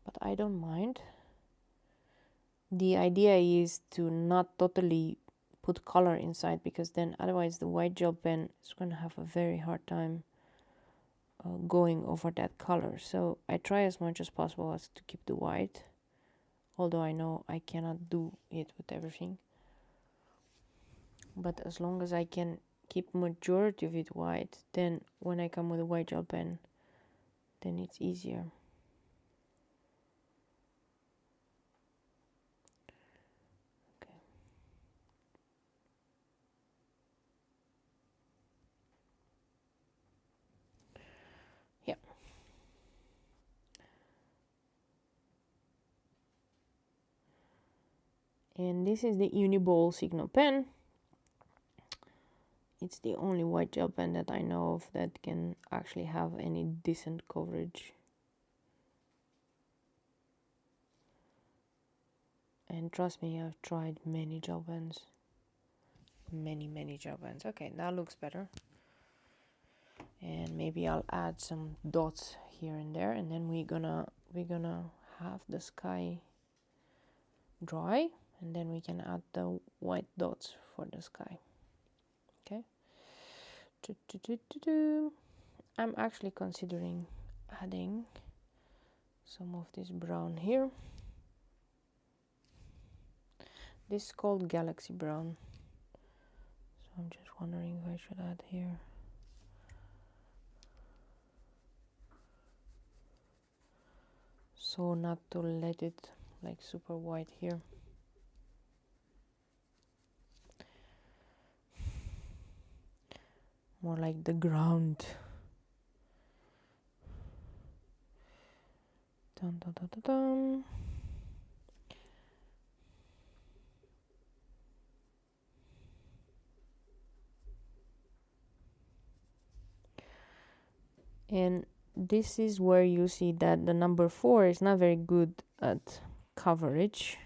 but I don't mind. The idea is to not totally put color inside, because then otherwise the white gel pen is going to have a very hard time going over that color. So I try as much as possible as to keep the white, although I know I cannot do it with everything. But as long as I can keep majority of it white, then when I come with a white gel pen, then it's easier. Okay. Yeah. And this is the Uniball Signal pen. It's the only white gel pen that I know of that can actually have any decent coverage. And trust me, I've tried many gel pens. Many gel pens. Okay, that looks better. And maybe I'll add some dots here and there, and then we're gonna have the sky dry, and then we can add the white dots for the sky. Okay. I'm actually considering adding some of this brown here. This is called Galaxy Brown. So I'm just wondering if I should add here. So not to let it like super white here. More like the ground. Dun, dun, dun, dun, dun. And this is where you see that the number 4 is not very good at coverage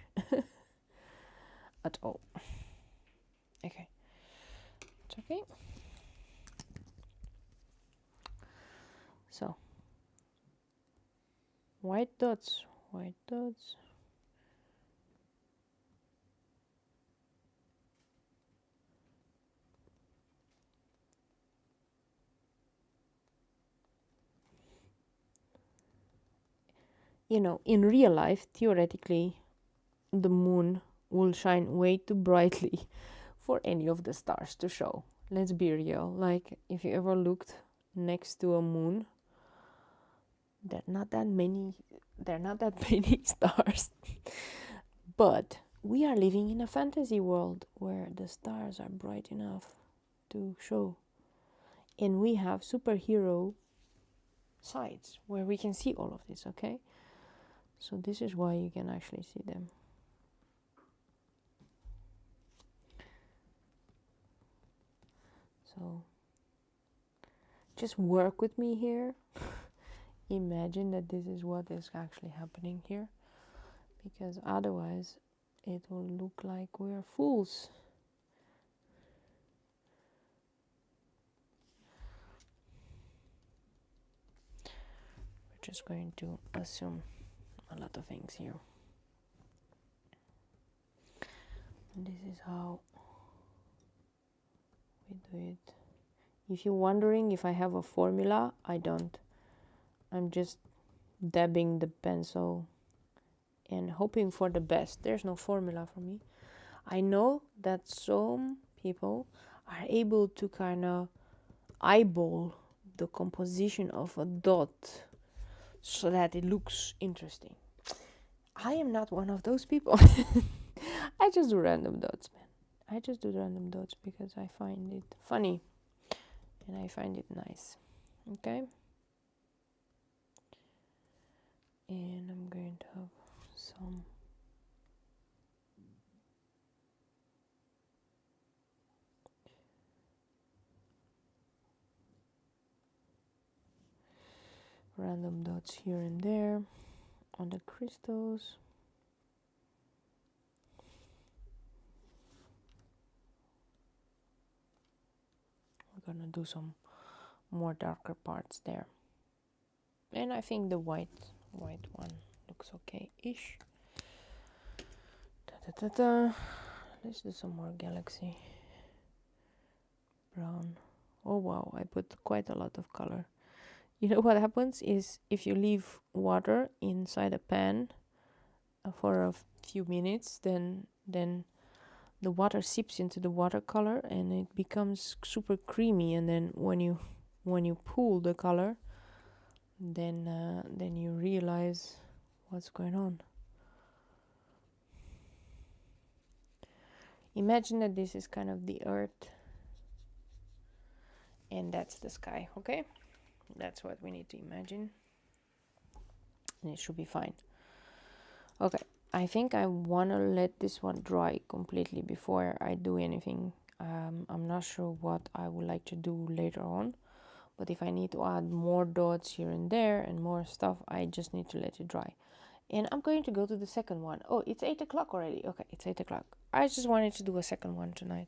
at all. Okay, it's okay. So white dots, white dots. You know, in real life, theoretically, the moon will shine way too brightly for any of the stars to show. Let's be real. Like, if you ever looked next to a moon, there are not that many stars. But we are living in a fantasy world where the stars are bright enough to show. And we have superhero sites where we can see all of this, okay? So this is why you can actually see them. So just work with me here. Imagine that this is what is actually happening here, because otherwise it will look like we're fools. We're just going to assume a lot of things here. And this is how we do it. If you're wondering if I have a formula, I don't. I'm just dabbing the pencil and hoping for the best. There's no formula for me. I know that some people are able to kind of eyeball the composition of a dot so that it looks interesting. I am not one of those people. I just do random dots, man. I just do random dots because I find it funny and I find it nice. Okay? And I'm going to have some random dots here and there on the crystals. We're gonna do some more darker parts there, and I think the white one looks okay-ish. Let's do some more galaxy brown. Oh wow, I put quite a lot of color. You know what happens is if you leave water inside a pan for a few minutes, then the water seeps into the watercolor and it becomes super creamy, and then when you pull the color, then you realize what's going on. Imagine that this is kind of the earth and that's the sky. Okay, that's what we need to imagine, and it should be fine. Okay, I think I want to let this one dry completely before I do anything. I'm not sure what I would like to do later on, but if I need to add more dots here and there and more stuff, I just need to let it dry. And I'm going to go to the second one. Oh, it's 8 o'clock already. Okay, it's 8 o'clock. I just wanted to do a second one tonight,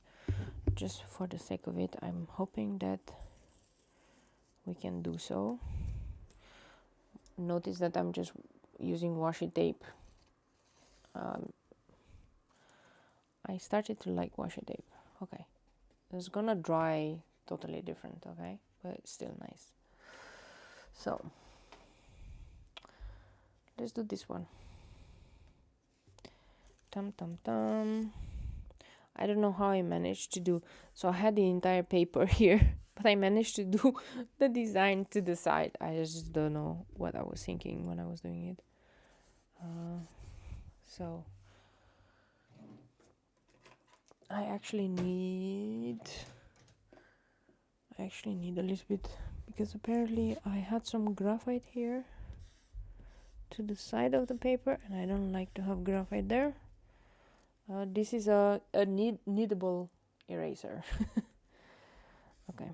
just for the sake of it. I'm hoping that we can do so. Notice that I'm just using washi tape. I started to like washi tape. Okay, it's gonna dry totally different, okay, but it's still nice. So let's do this one. I don't know how I managed to do, so I had the entire paper here, but I managed to do the design to the side. I just don't know what I was thinking when I was doing it. So I actually need a little bit, because apparently I had some graphite here to the side of the paper and I don't like to have graphite there. This is a kneadable eraser. Okay,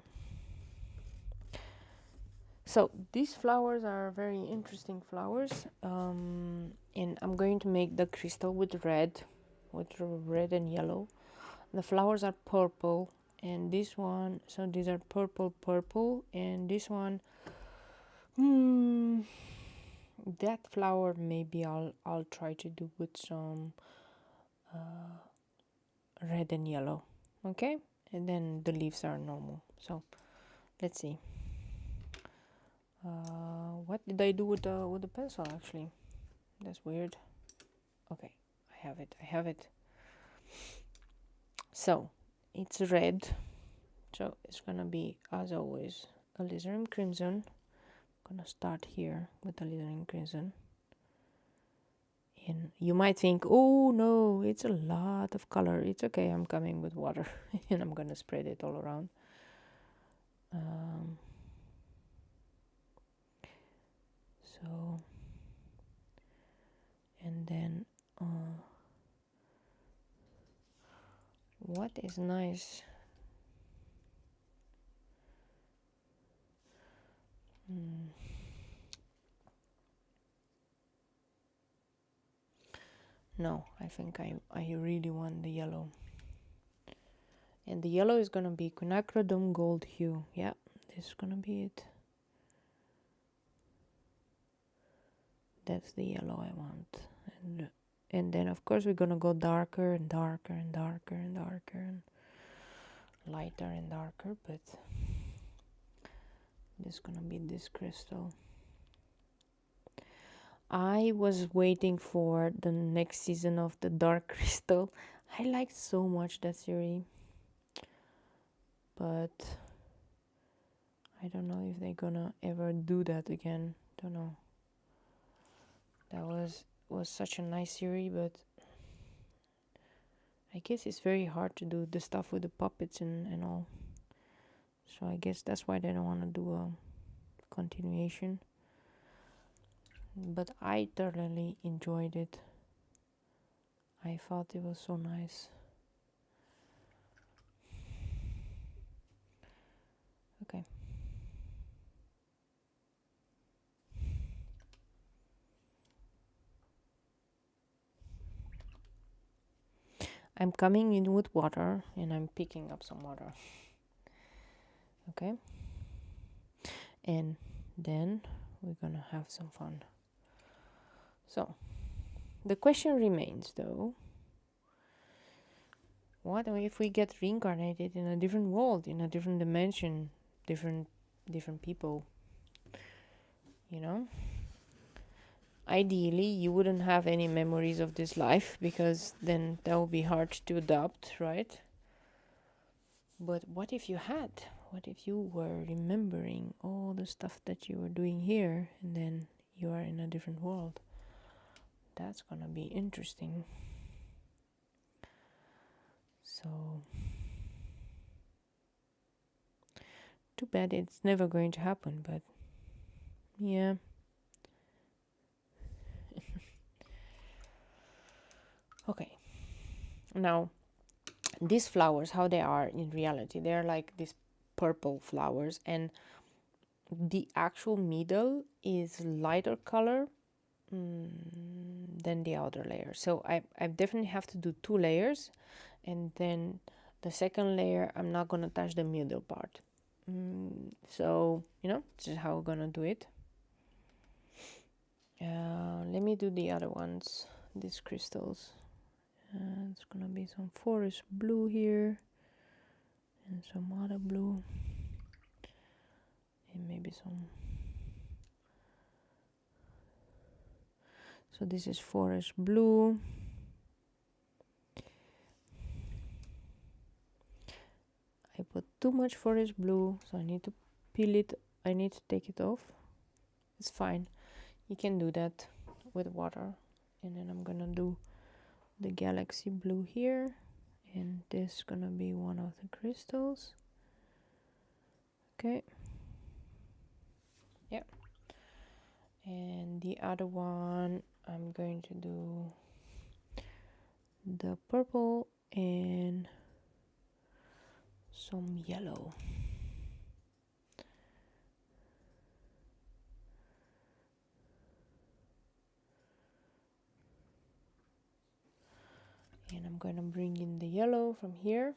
so these flowers are very interesting flowers, and I'm going to make the crystal with red and yellow. The flowers are purple, and this one, so these are purple, and this one, that flower maybe I'll try to do with some red and yellow. Okay, and then the leaves are normal. So let's see. What did I do with the pencil? Actually, that's weird. Okay, I have it. So it's red, so it's gonna be, as always, alizarin crimson. I'm gonna start here with alizarin crimson, and you might think, oh no, it's a lot of color. It's okay, I'm coming with water and I'm gonna spread it all around. So, and then what is nice, no, I think I really want the yellow, and the yellow is gonna be quinacridone gold hue. Yeah, this is gonna be it. That's the yellow I want. And then of course we're gonna go darker and darker and darker and darker and lighter and darker, but this is gonna be this crystal. I was waiting for the next season of the Dark Crystal. I liked so much that series, but I don't know if they're gonna ever do that again. Don't know. That was such a nice series, but I guess it's very hard to do the stuff with the puppets and all. So I guess that's why they don't want to do a continuation. But I thoroughly enjoyed it. I thought it was so nice. Okay. I'm coming in with water and I'm picking up some water. Okay, and then we're gonna have some fun. So the question remains though, what if we get reincarnated in a different world, in a different dimension, different people, you know? Ideally you wouldn't have any memories of this life, because then that would be hard to adopt, right? But what if you had? What if you were remembering all the stuff that you were doing here, and then you are in a different world? That's gonna be interesting. So too bad it's never going to happen, but yeah. Okay, now these flowers, how they are in reality, they're like these purple flowers, and the actual middle is lighter color than the outer layer. So I definitely have to do 2 layers, and then the second layer I'm not gonna touch the middle part. So you know, this is how we're gonna do it. Let me do the other ones, these crystals. It's gonna be some forest blue here and some other blue, and maybe some. So this is forest blue. I put too much forest blue, so I need to peel it. I need to take it off. It's fine, you can do that with water. And then I'm gonna do the galaxy blue here, and this is gonna be one of the crystals. Okay, yeah. And the other one I'm going to do the purple and some yellow. And I'm gonna bring in the yellow from here.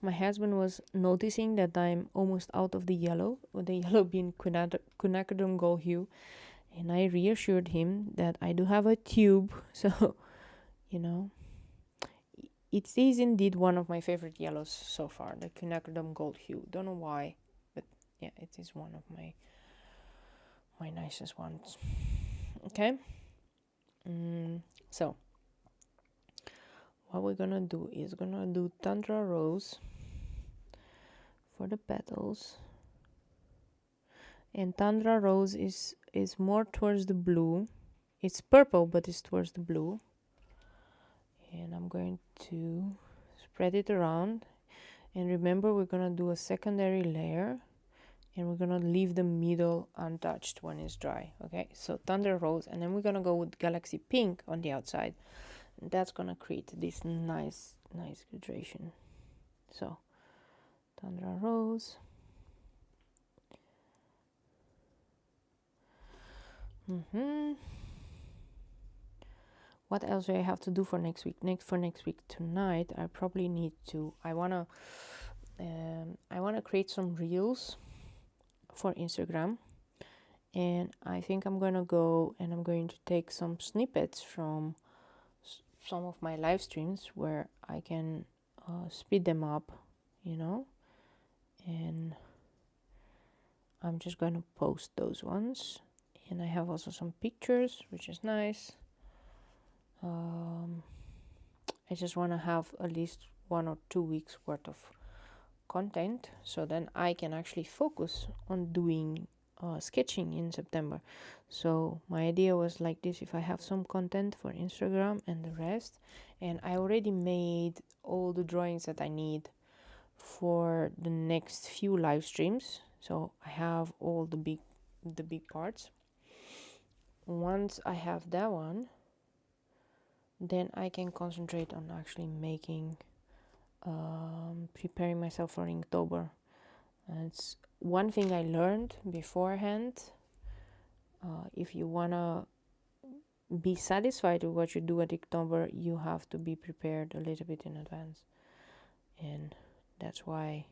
My husband was noticing that I'm almost out of the yellow, with the yellow being quinacridone gold hue, and I reassured him that I do have a tube, so you know, it is indeed one of my favorite yellows so far, the quinacridone gold hue. Don't know why, but yeah, it is one of my nicest ones. Okay, so what we're gonna do is gonna do Tundra Rose for the petals, and Tundra Rose is more towards the blue. It's purple, but it's towards the blue. And I'm going to spread it around, and remember, we're gonna do a secondary layer, and we're gonna leave the middle untouched when it's dry. Okay, so Thunder Rose, and then we're gonna go with Galaxy Pink on the outside, and that's gonna create this nice gradation. So Thunder Rose, what else do I have to do for next week? For next week tonight, I probably need to, I wanna create some reels for Instagram, and I think I'm gonna go and I'm going to take some snippets from some of my live streams where I can speed them up, you know, and I'm just gonna post those ones. And I have also some pictures, which is nice. I just want to have at least 1 or 2 weeks worth of content, so then I can actually focus on doing sketching in September. So my idea was like this: if I have some content for Instagram and the rest, and I already made all the drawings that I need for the next few live streams, so I have all the big parts. Once I have that one, then I can concentrate on actually making preparing myself for Inktober. And it's one thing I learned beforehand. If you wanna be satisfied with what you do at October, you have to be prepared a little bit in advance, and that's why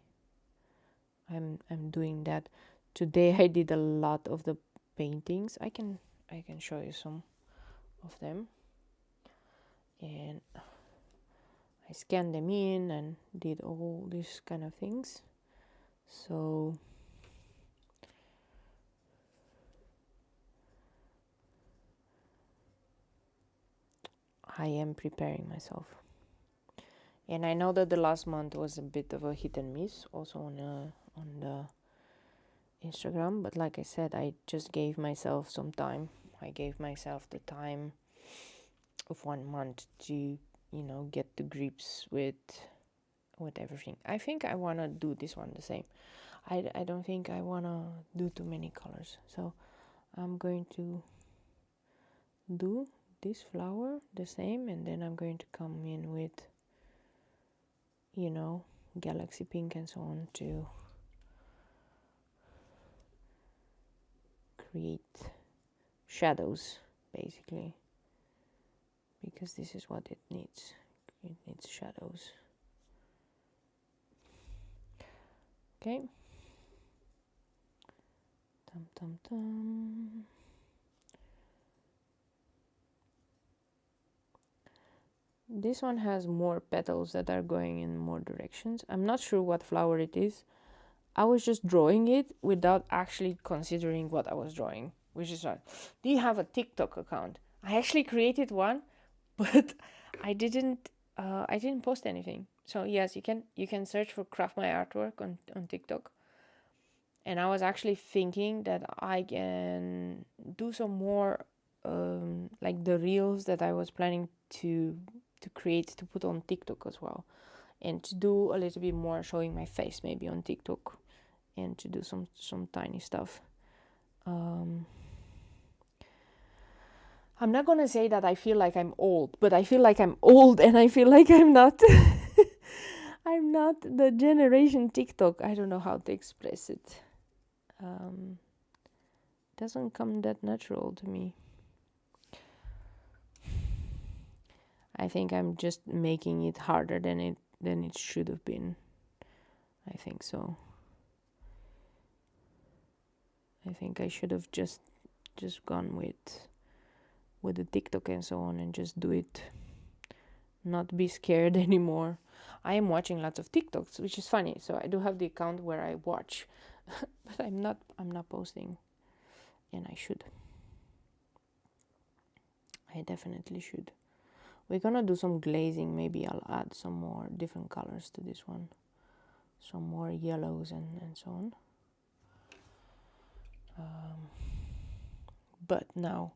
I'm doing that. Today I did a lot of the paintings. I can show you some of them, and I scanned them in and did all these kind of things. So I am preparing myself. And I know that the last month was a bit of a hit and miss also on the Instagram, but like I said, I just gave myself some time. I gave myself the time of 1 month to, you know, get to grips with everything. I think I want to do this one the same. I don't think I want to do too many colors. So I'm going to do this flower the same, and then I'm going to come in with, you know, galaxy pink and so on to create shadows, basically, because this is what it needs. It needs shadows. Okay. Tum tum tum. This one has more petals that are going in more directions. I'm not sure what flower it is. I was just drawing it without actually considering what I was drawing, which is right. Do you have a TikTok account? I actually created one, but I didn't post anything. So yes, you can search for Craft My Artwork on TikTok. And I was actually thinking that I can do some more like the reels that I was planning to create to put on TikTok as well, and to do a little bit more showing my face maybe on TikTok, and to do some tiny stuff. I'm not gonna say that I feel like I'm old, but I feel like I'm old, and I feel like I'm not I'm not the generation TikTok. I don't know how to express it. Doesn't come that natural to me. I think I'm just making it harder than it should have been. I think so. I think I should have just gone with the TikTok and so on, and just do it. Not be scared anymore. I am watching lots of TikToks, which is funny. So I do have the account where I watch, but I'm not posting, and I should. I definitely should. We're gonna do some glazing. Maybe I'll add some more different colors to this one. Some more yellows and so on. But now,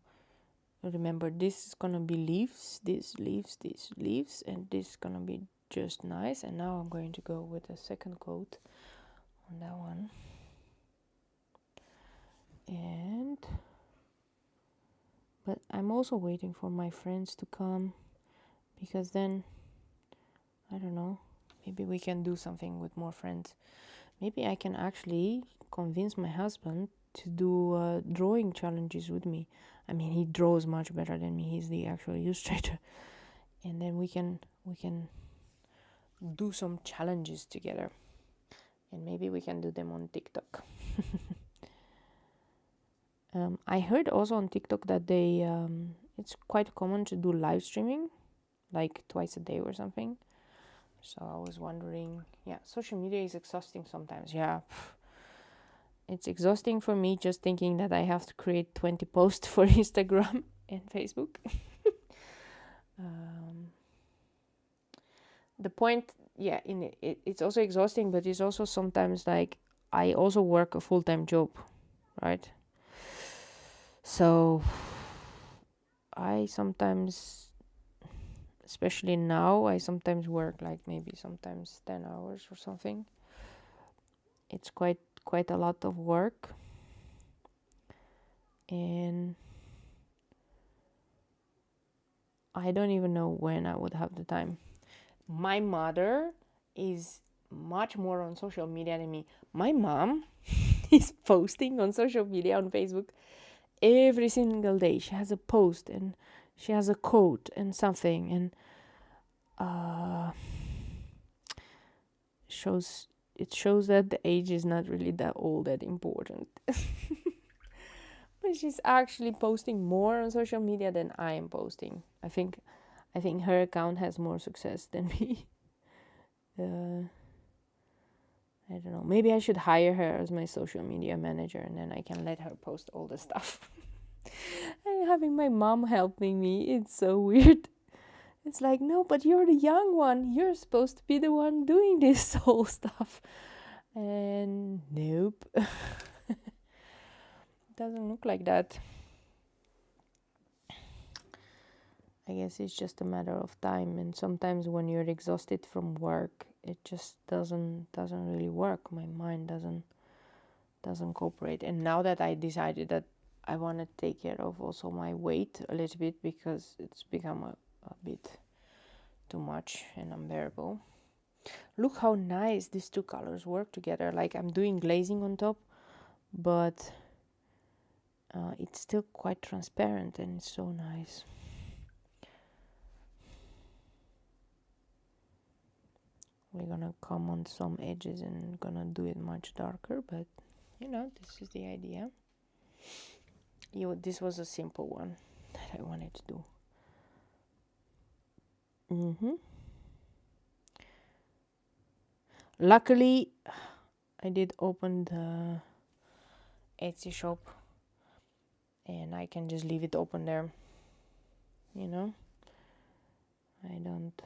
remember, this is gonna be leaves, these leaves, and this is gonna be just nice. And now I'm going to go with a second coat on that one. But I'm also waiting for my friends to come, because then, I don't know, maybe we can do something with more friends. Maybe I can actually convince my husband to do drawing challenges with me. I mean, he draws much better than me. He's the actual illustrator. And then we can do some challenges together. And maybe we can do them on TikTok. I heard also on TikTok that they it's quite common to do live streaming, like twice a day or something. So I was wondering, yeah, social media is exhausting sometimes. Yeah, it's exhausting for me just thinking that I have to create 20 posts for Instagram and Facebook. The point, yeah, it's also exhausting, but it's also sometimes like I also work a full-time job, right? So I sometimes, especially now, I sometimes work like maybe sometimes 10 hours or something. It's quite a lot of work, and I don't even know when I would have the time. My mother is much more on social media than me. My mom is posting on social media, on Facebook, every single day she has a post and she has a quote and something, and it shows that the age is not really that all that important. But she's actually posting more on social media than I am posting. I think her account has more success than me. I don't know. Maybe I should hire her as my social media manager, and then I can let her post all the stuff. And having my mom helping me, it's so weird. It's like, no, but you're the young one. You're supposed to be the one doing this whole stuff. And nope. Doesn't look like that. I guess it's just a matter of time, and sometimes when you're exhausted from work, it just doesn't really work. My mind doesn't cooperate. And now that I decided that I want to take care of also my weight a little bit, because it's become a bit too much and unbearable. Look how nice these two colors work together. Like, I'm doing glazing on top, but it's still quite transparent, and it's so nice. We're gonna come on some edges and gonna do it much darker, but you know, this is the idea. This was a simple one that I wanted to do. Luckily, I did open the Etsy shop, and I can just leave it open there. You know, I don't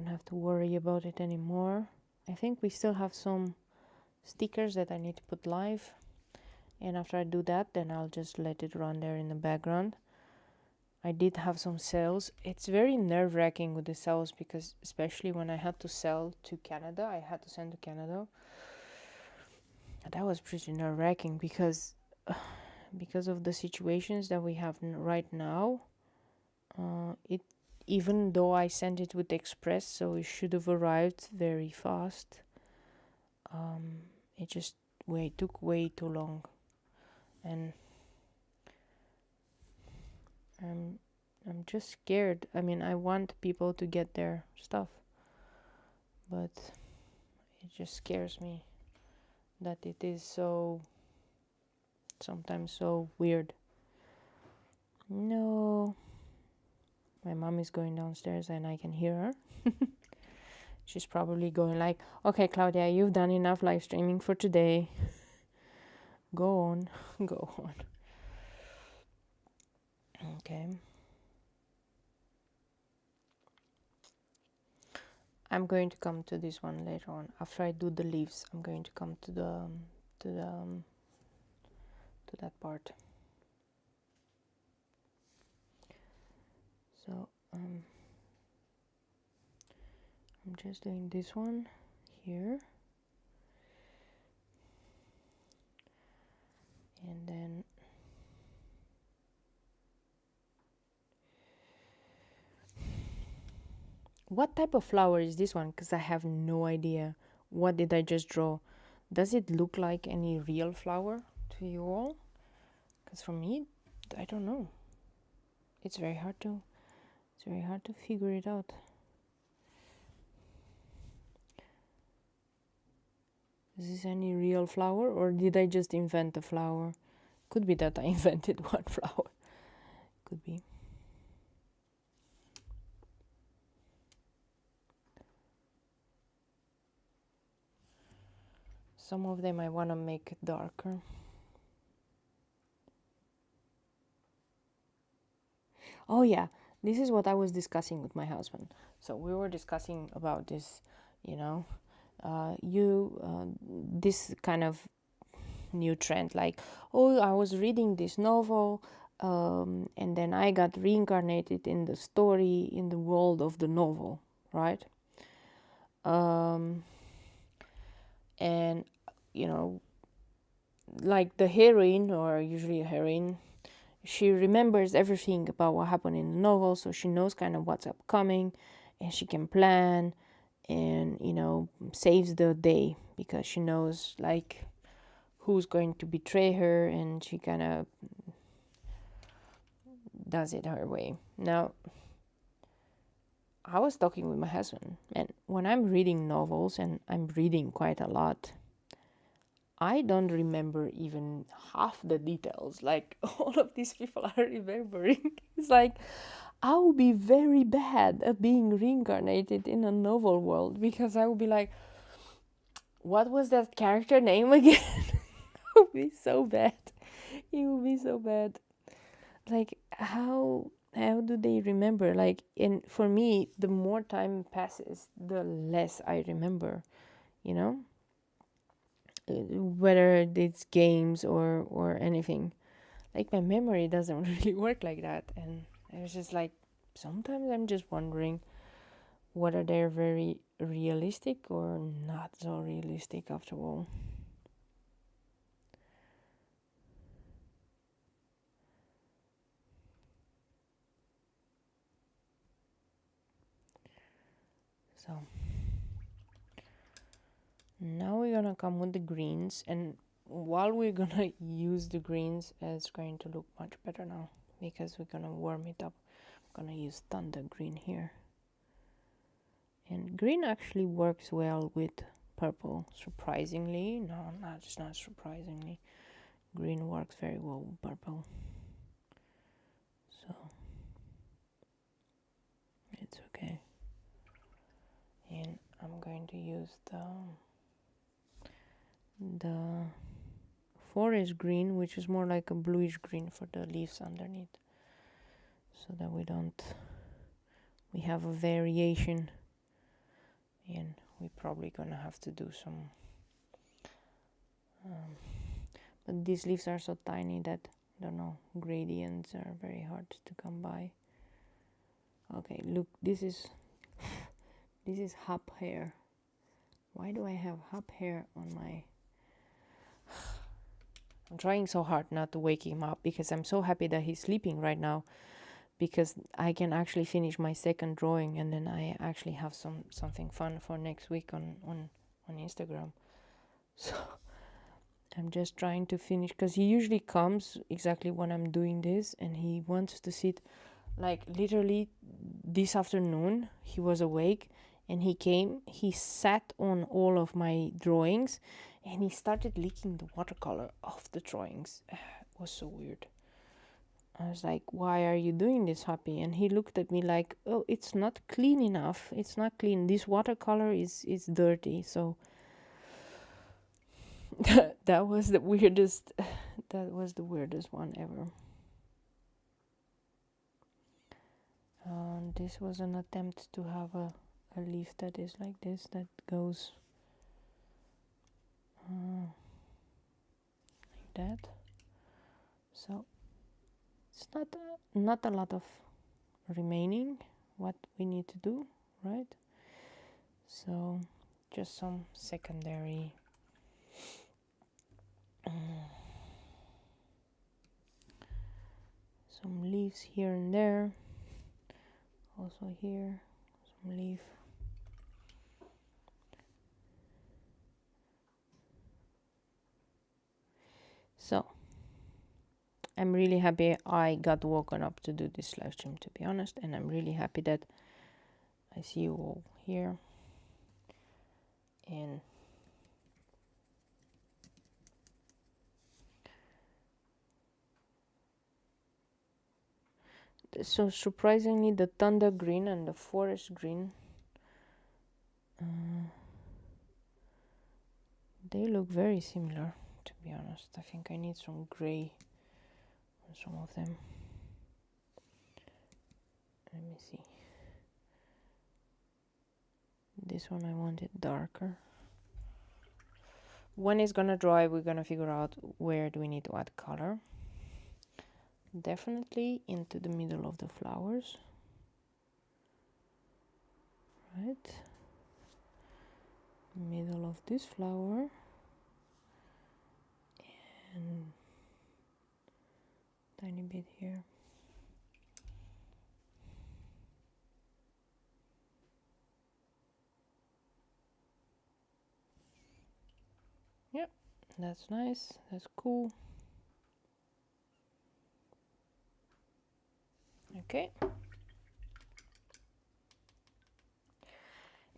have to worry about it anymore. I think we still have some stickers that I need to put live, and after I do that, then I'll just let it run there in the background. I did have some sales. It's very nerve-wracking with the sales, because especially when I had to sell to Canada, I had to send to Canada. That was pretty nerve-wracking because of the situations that we have right now. Even though I sent it with Express, so it should have arrived very fast, it just took way too long, and I'm just scared. I mean, I want people to get their stuff, but it just scares me that it is sometimes so weird. No. My mom is going downstairs and I can hear her. She's probably going like, okay, Claudia, you've done enough live streaming for today. Go on. Go on. Okay. I'm going to come to this one later on. After I do the leaves, I'm going to come to that part. So I'm just doing this one here, and then what type of flower is this one? Because I have no idea. What did I just draw? Does it look like any real flower to you all? Because for me, I don't know. It's very hard to figure it out. Is this any real flower, or did I just invent a flower? Could be that I invented one flower. Could be. Some of them I want to make darker. Oh yeah, this is what I was discussing with my husband. So we were discussing about this, you know, this kind of new trend, like, oh, I was reading this novel, and then I got reincarnated in the story, in the world of the novel, right? And, you know, like the heroine, or usually a heroine, she remembers everything about what happened in the novel, so she knows kind of what's upcoming, and she can plan and, you know, saves the day because she knows, like, who's going to betray her, and she kind of does it her way. Now, I was talking with my husband, and when I'm reading novels, and I'm reading quite a lot, I don't remember even half the details like all of these people are remembering. It's like I will be very bad at being reincarnated in a novel world, because I will be like, what was that character name again? It will be so bad. It will be so bad. Like, how do they remember? Like, and for me, the more time passes, the less I remember, you know? Whether it's games or anything. Like, my memory doesn't really work like that. And I was just like, sometimes I'm just wondering whether they're very realistic or not so realistic after all. So now we're gonna come with the greens, and while we're gonna use the greens, it's going to look much better now because we're gonna warm it up. I'm gonna use thunder green here, and green actually works well with purple, surprisingly. No, it's not surprisingly. Green works very well with purple, so it's okay. And I'm going to use the forest green, which is more like a bluish green for the leaves underneath, so that we have a variation. And we're probably gonna have to do some but these leaves are so tiny that, I don't know, gradients are very hard to come by. Okay, look, this is hop hair. Why do I have hop hair on my... I'm trying so hard not to wake him up, because I'm so happy that he's sleeping right now, because I can actually finish my second drawing, and then I actually have something fun for next week on Instagram. So I'm just trying to finish, because he usually comes exactly when I'm doing this, and he wants to sit. Like, literally this afternoon he was awake, and he came, he sat on all of my drawings, and he started licking the watercolor off the drawings. It was so weird. I was like, why are you doing this, Happy? And he looked at me like, oh, it's not clean enough. It's not clean. This watercolor is dirty. So that was the weirdest one ever. This was an attempt to have a leaf that is like this, that goes like that. So it's not a lot of remaining what we need to do, right? So just some secondary some leaves here and there. Also here, some leaf. So I'm really happy I got woken up to do this live stream, to be honest, and I'm really happy that I see you all here. And so surprisingly, the thunder green and the forest green, they look very similar, to be honest. I think I need some gray on some of them. Let me see. This one I want it darker. When it's gonna dry, we're gonna figure out where do we need to add color. Definitely into the middle of the flowers, right? Middle of this flower, and tiny bit here. Yep, That's nice, that's cool. Okay.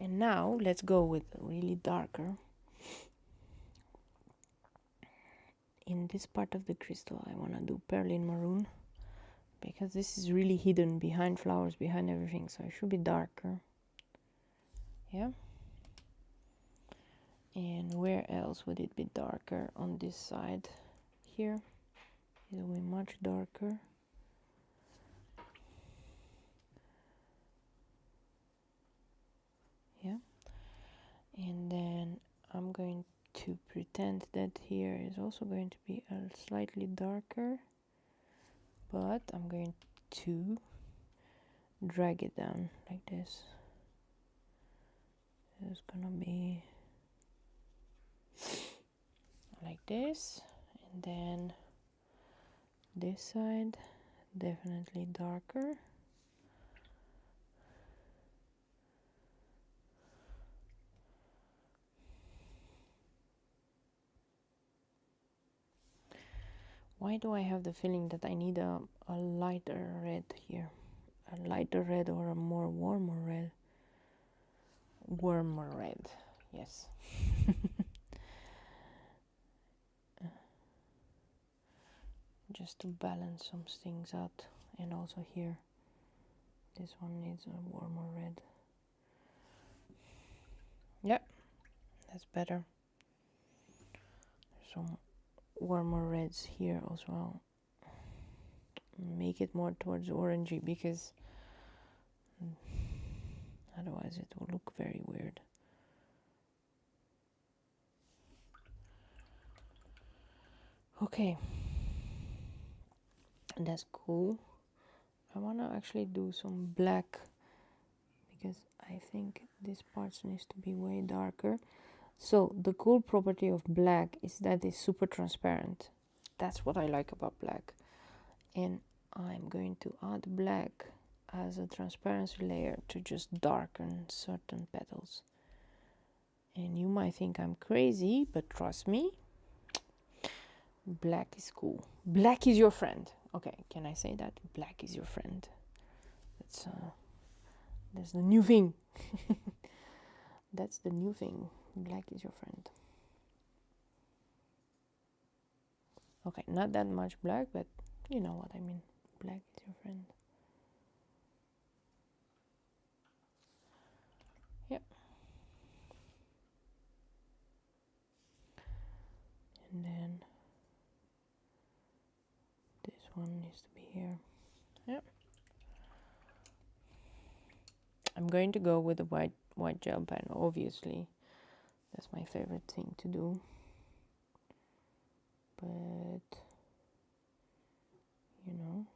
And now let's go with really darker. In this part of the crystal I want to do perlin maroon, because this is really hidden behind flowers, behind everything, so it should be darker. Yeah. And where else would it be darker? On this side here it will be much darker. Yeah. And then I'm going to pretend that here is also going to be a slightly darker, but I'm going to drag it down like this. It's gonna be like this, and then this side definitely darker. Why do I have the feeling that I need a lighter red here? A lighter red or a more warmer red? Warmer red, yes. Just to balance some things out. And also here, this one needs a warmer red. Yep, that's better. Some warmer reds here as well. Make it more towards orangey, because otherwise it will look very weird. Okay, that's cool. I want to actually do some black, because I think this part needs to be way darker. So the cool property of black is that it's super transparent. That's what I like about black. And I'm going to add black as a transparency layer to just darken certain petals. And you might think I'm crazy, but trust me, black is cool. Black is your friend. Okay, can I say that? Black is your friend. That's the new thing. That's the new thing. Black is your friend. Okay, not that much black, but you know what I mean. Black is your friend. Yep. And then this one needs to be here. Yep. I'm going to go with the white gel pen, obviously. That's my favorite thing to do. But you know,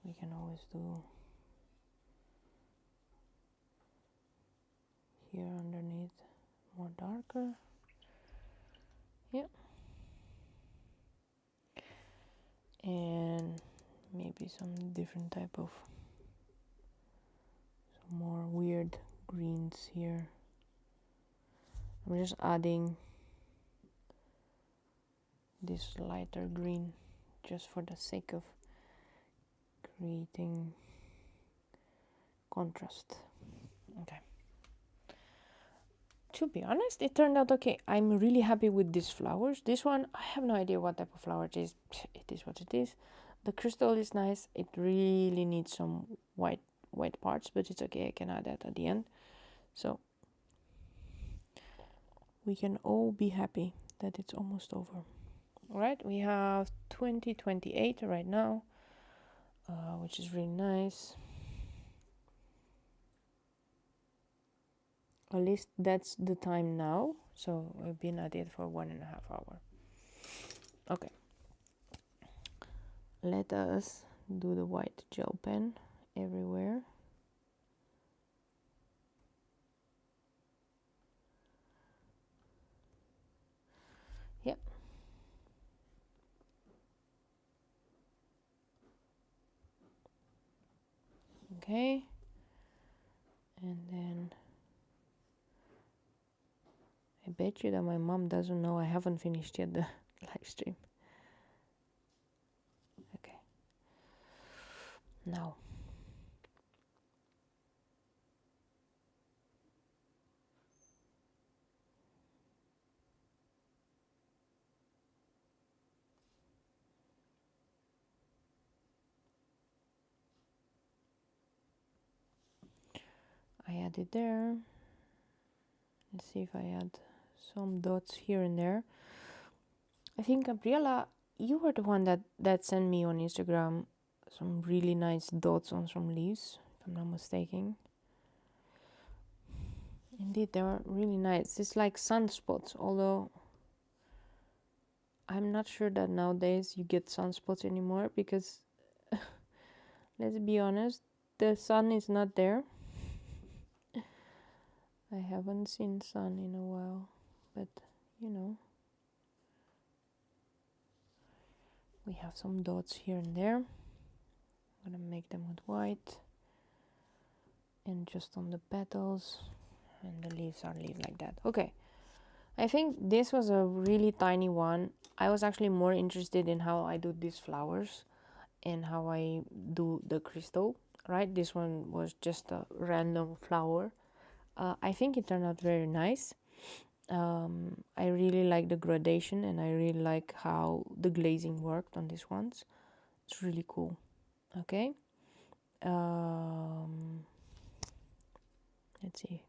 we can always do here underneath more darker. Yep. And maybe some different type of, some more weird greens here. I'm just adding this lighter green just for the sake of creating contrast. Okay. To be honest, it turned out okay. I'm really happy with these flowers. This one, I have no idea what type of flower it is. It is what it is. The crystal is nice. It really needs some white parts, but it's okay. I can add that at the end. So we can all be happy that it's almost over. All right, we have 2028 right now, which is really nice. At least that's the time now. So we've been at it for 1.5 hours. Okay. Let us do the white gel pen everywhere. Yep. Okay. And then a bet you that my mom doesn't know I haven't finished yet the live stream. Okay. Now. I add it there. Let's see if I add some dots here and there. I think, Gabriela, you were the one that sent me on Instagram some really nice dots on some leaves, if I'm not mistaken. Indeed, they are really nice. It's like sunspots, although I'm not sure that nowadays you get sunspots anymore because, let's be honest, the sun is not there. I haven't seen sun in a while, but you know. We have some dots here and there. I'm gonna make them with white. And just on the petals. And the leaves are leaves like that. Okay. I think this was a really tiny one. I was actually more interested in how I do these flowers and how I do the crystal, right? This one was just a random flower. I think it turned out very nice. I really like the gradation and I really like how the glazing worked on these ones. It's really cool. Okay. Let's see.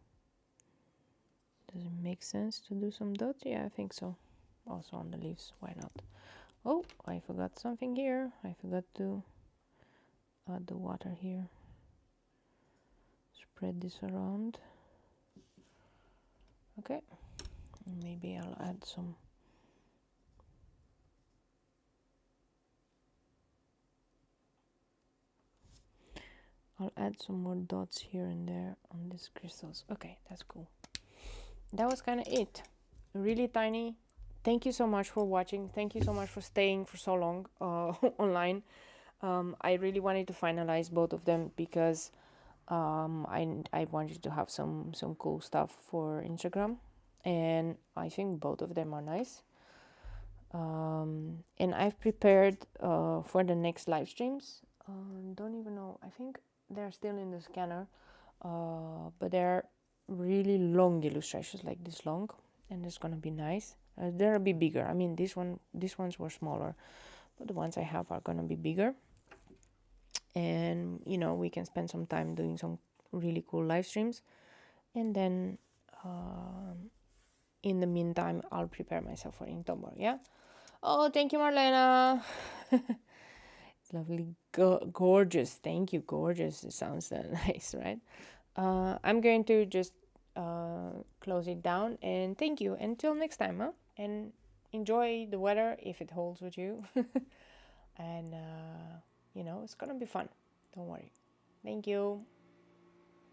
Does it make sense to do some dots? Yeah, I think so. Also on the leaves, why not? Oh, I forgot something here. I forgot to add the water here. Spread this around. Okay. Maybe I'll add some. I'll add some more dots here and there on these crystals. Okay, that's cool. That was kind of it. Really tiny. Thank you so much for watching. Thank you so much for staying for so long online. I really wanted to finalize both of them because I wanted to have some cool stuff for Instagram, and I think both of them are nice. And I've prepared for the next live streams. Don't even know. I think they're still in the scanner, but they're really long illustrations, like this long, and it's gonna be nice. They're a bit bigger. I mean, these ones were smaller, but the ones I have are gonna be bigger. And you know, we can spend some time doing some really cool live streams, and then in the meantime, I'll prepare myself for Inktober. Yeah. Oh, thank you, Marlena. Lovely, gorgeous. Thank you, gorgeous. It sounds nice, right? I'm going to just close it down, and thank you. Until next time, huh? And enjoy the weather if it holds with you. And you know, it's gonna be fun. Don't worry. Thank you.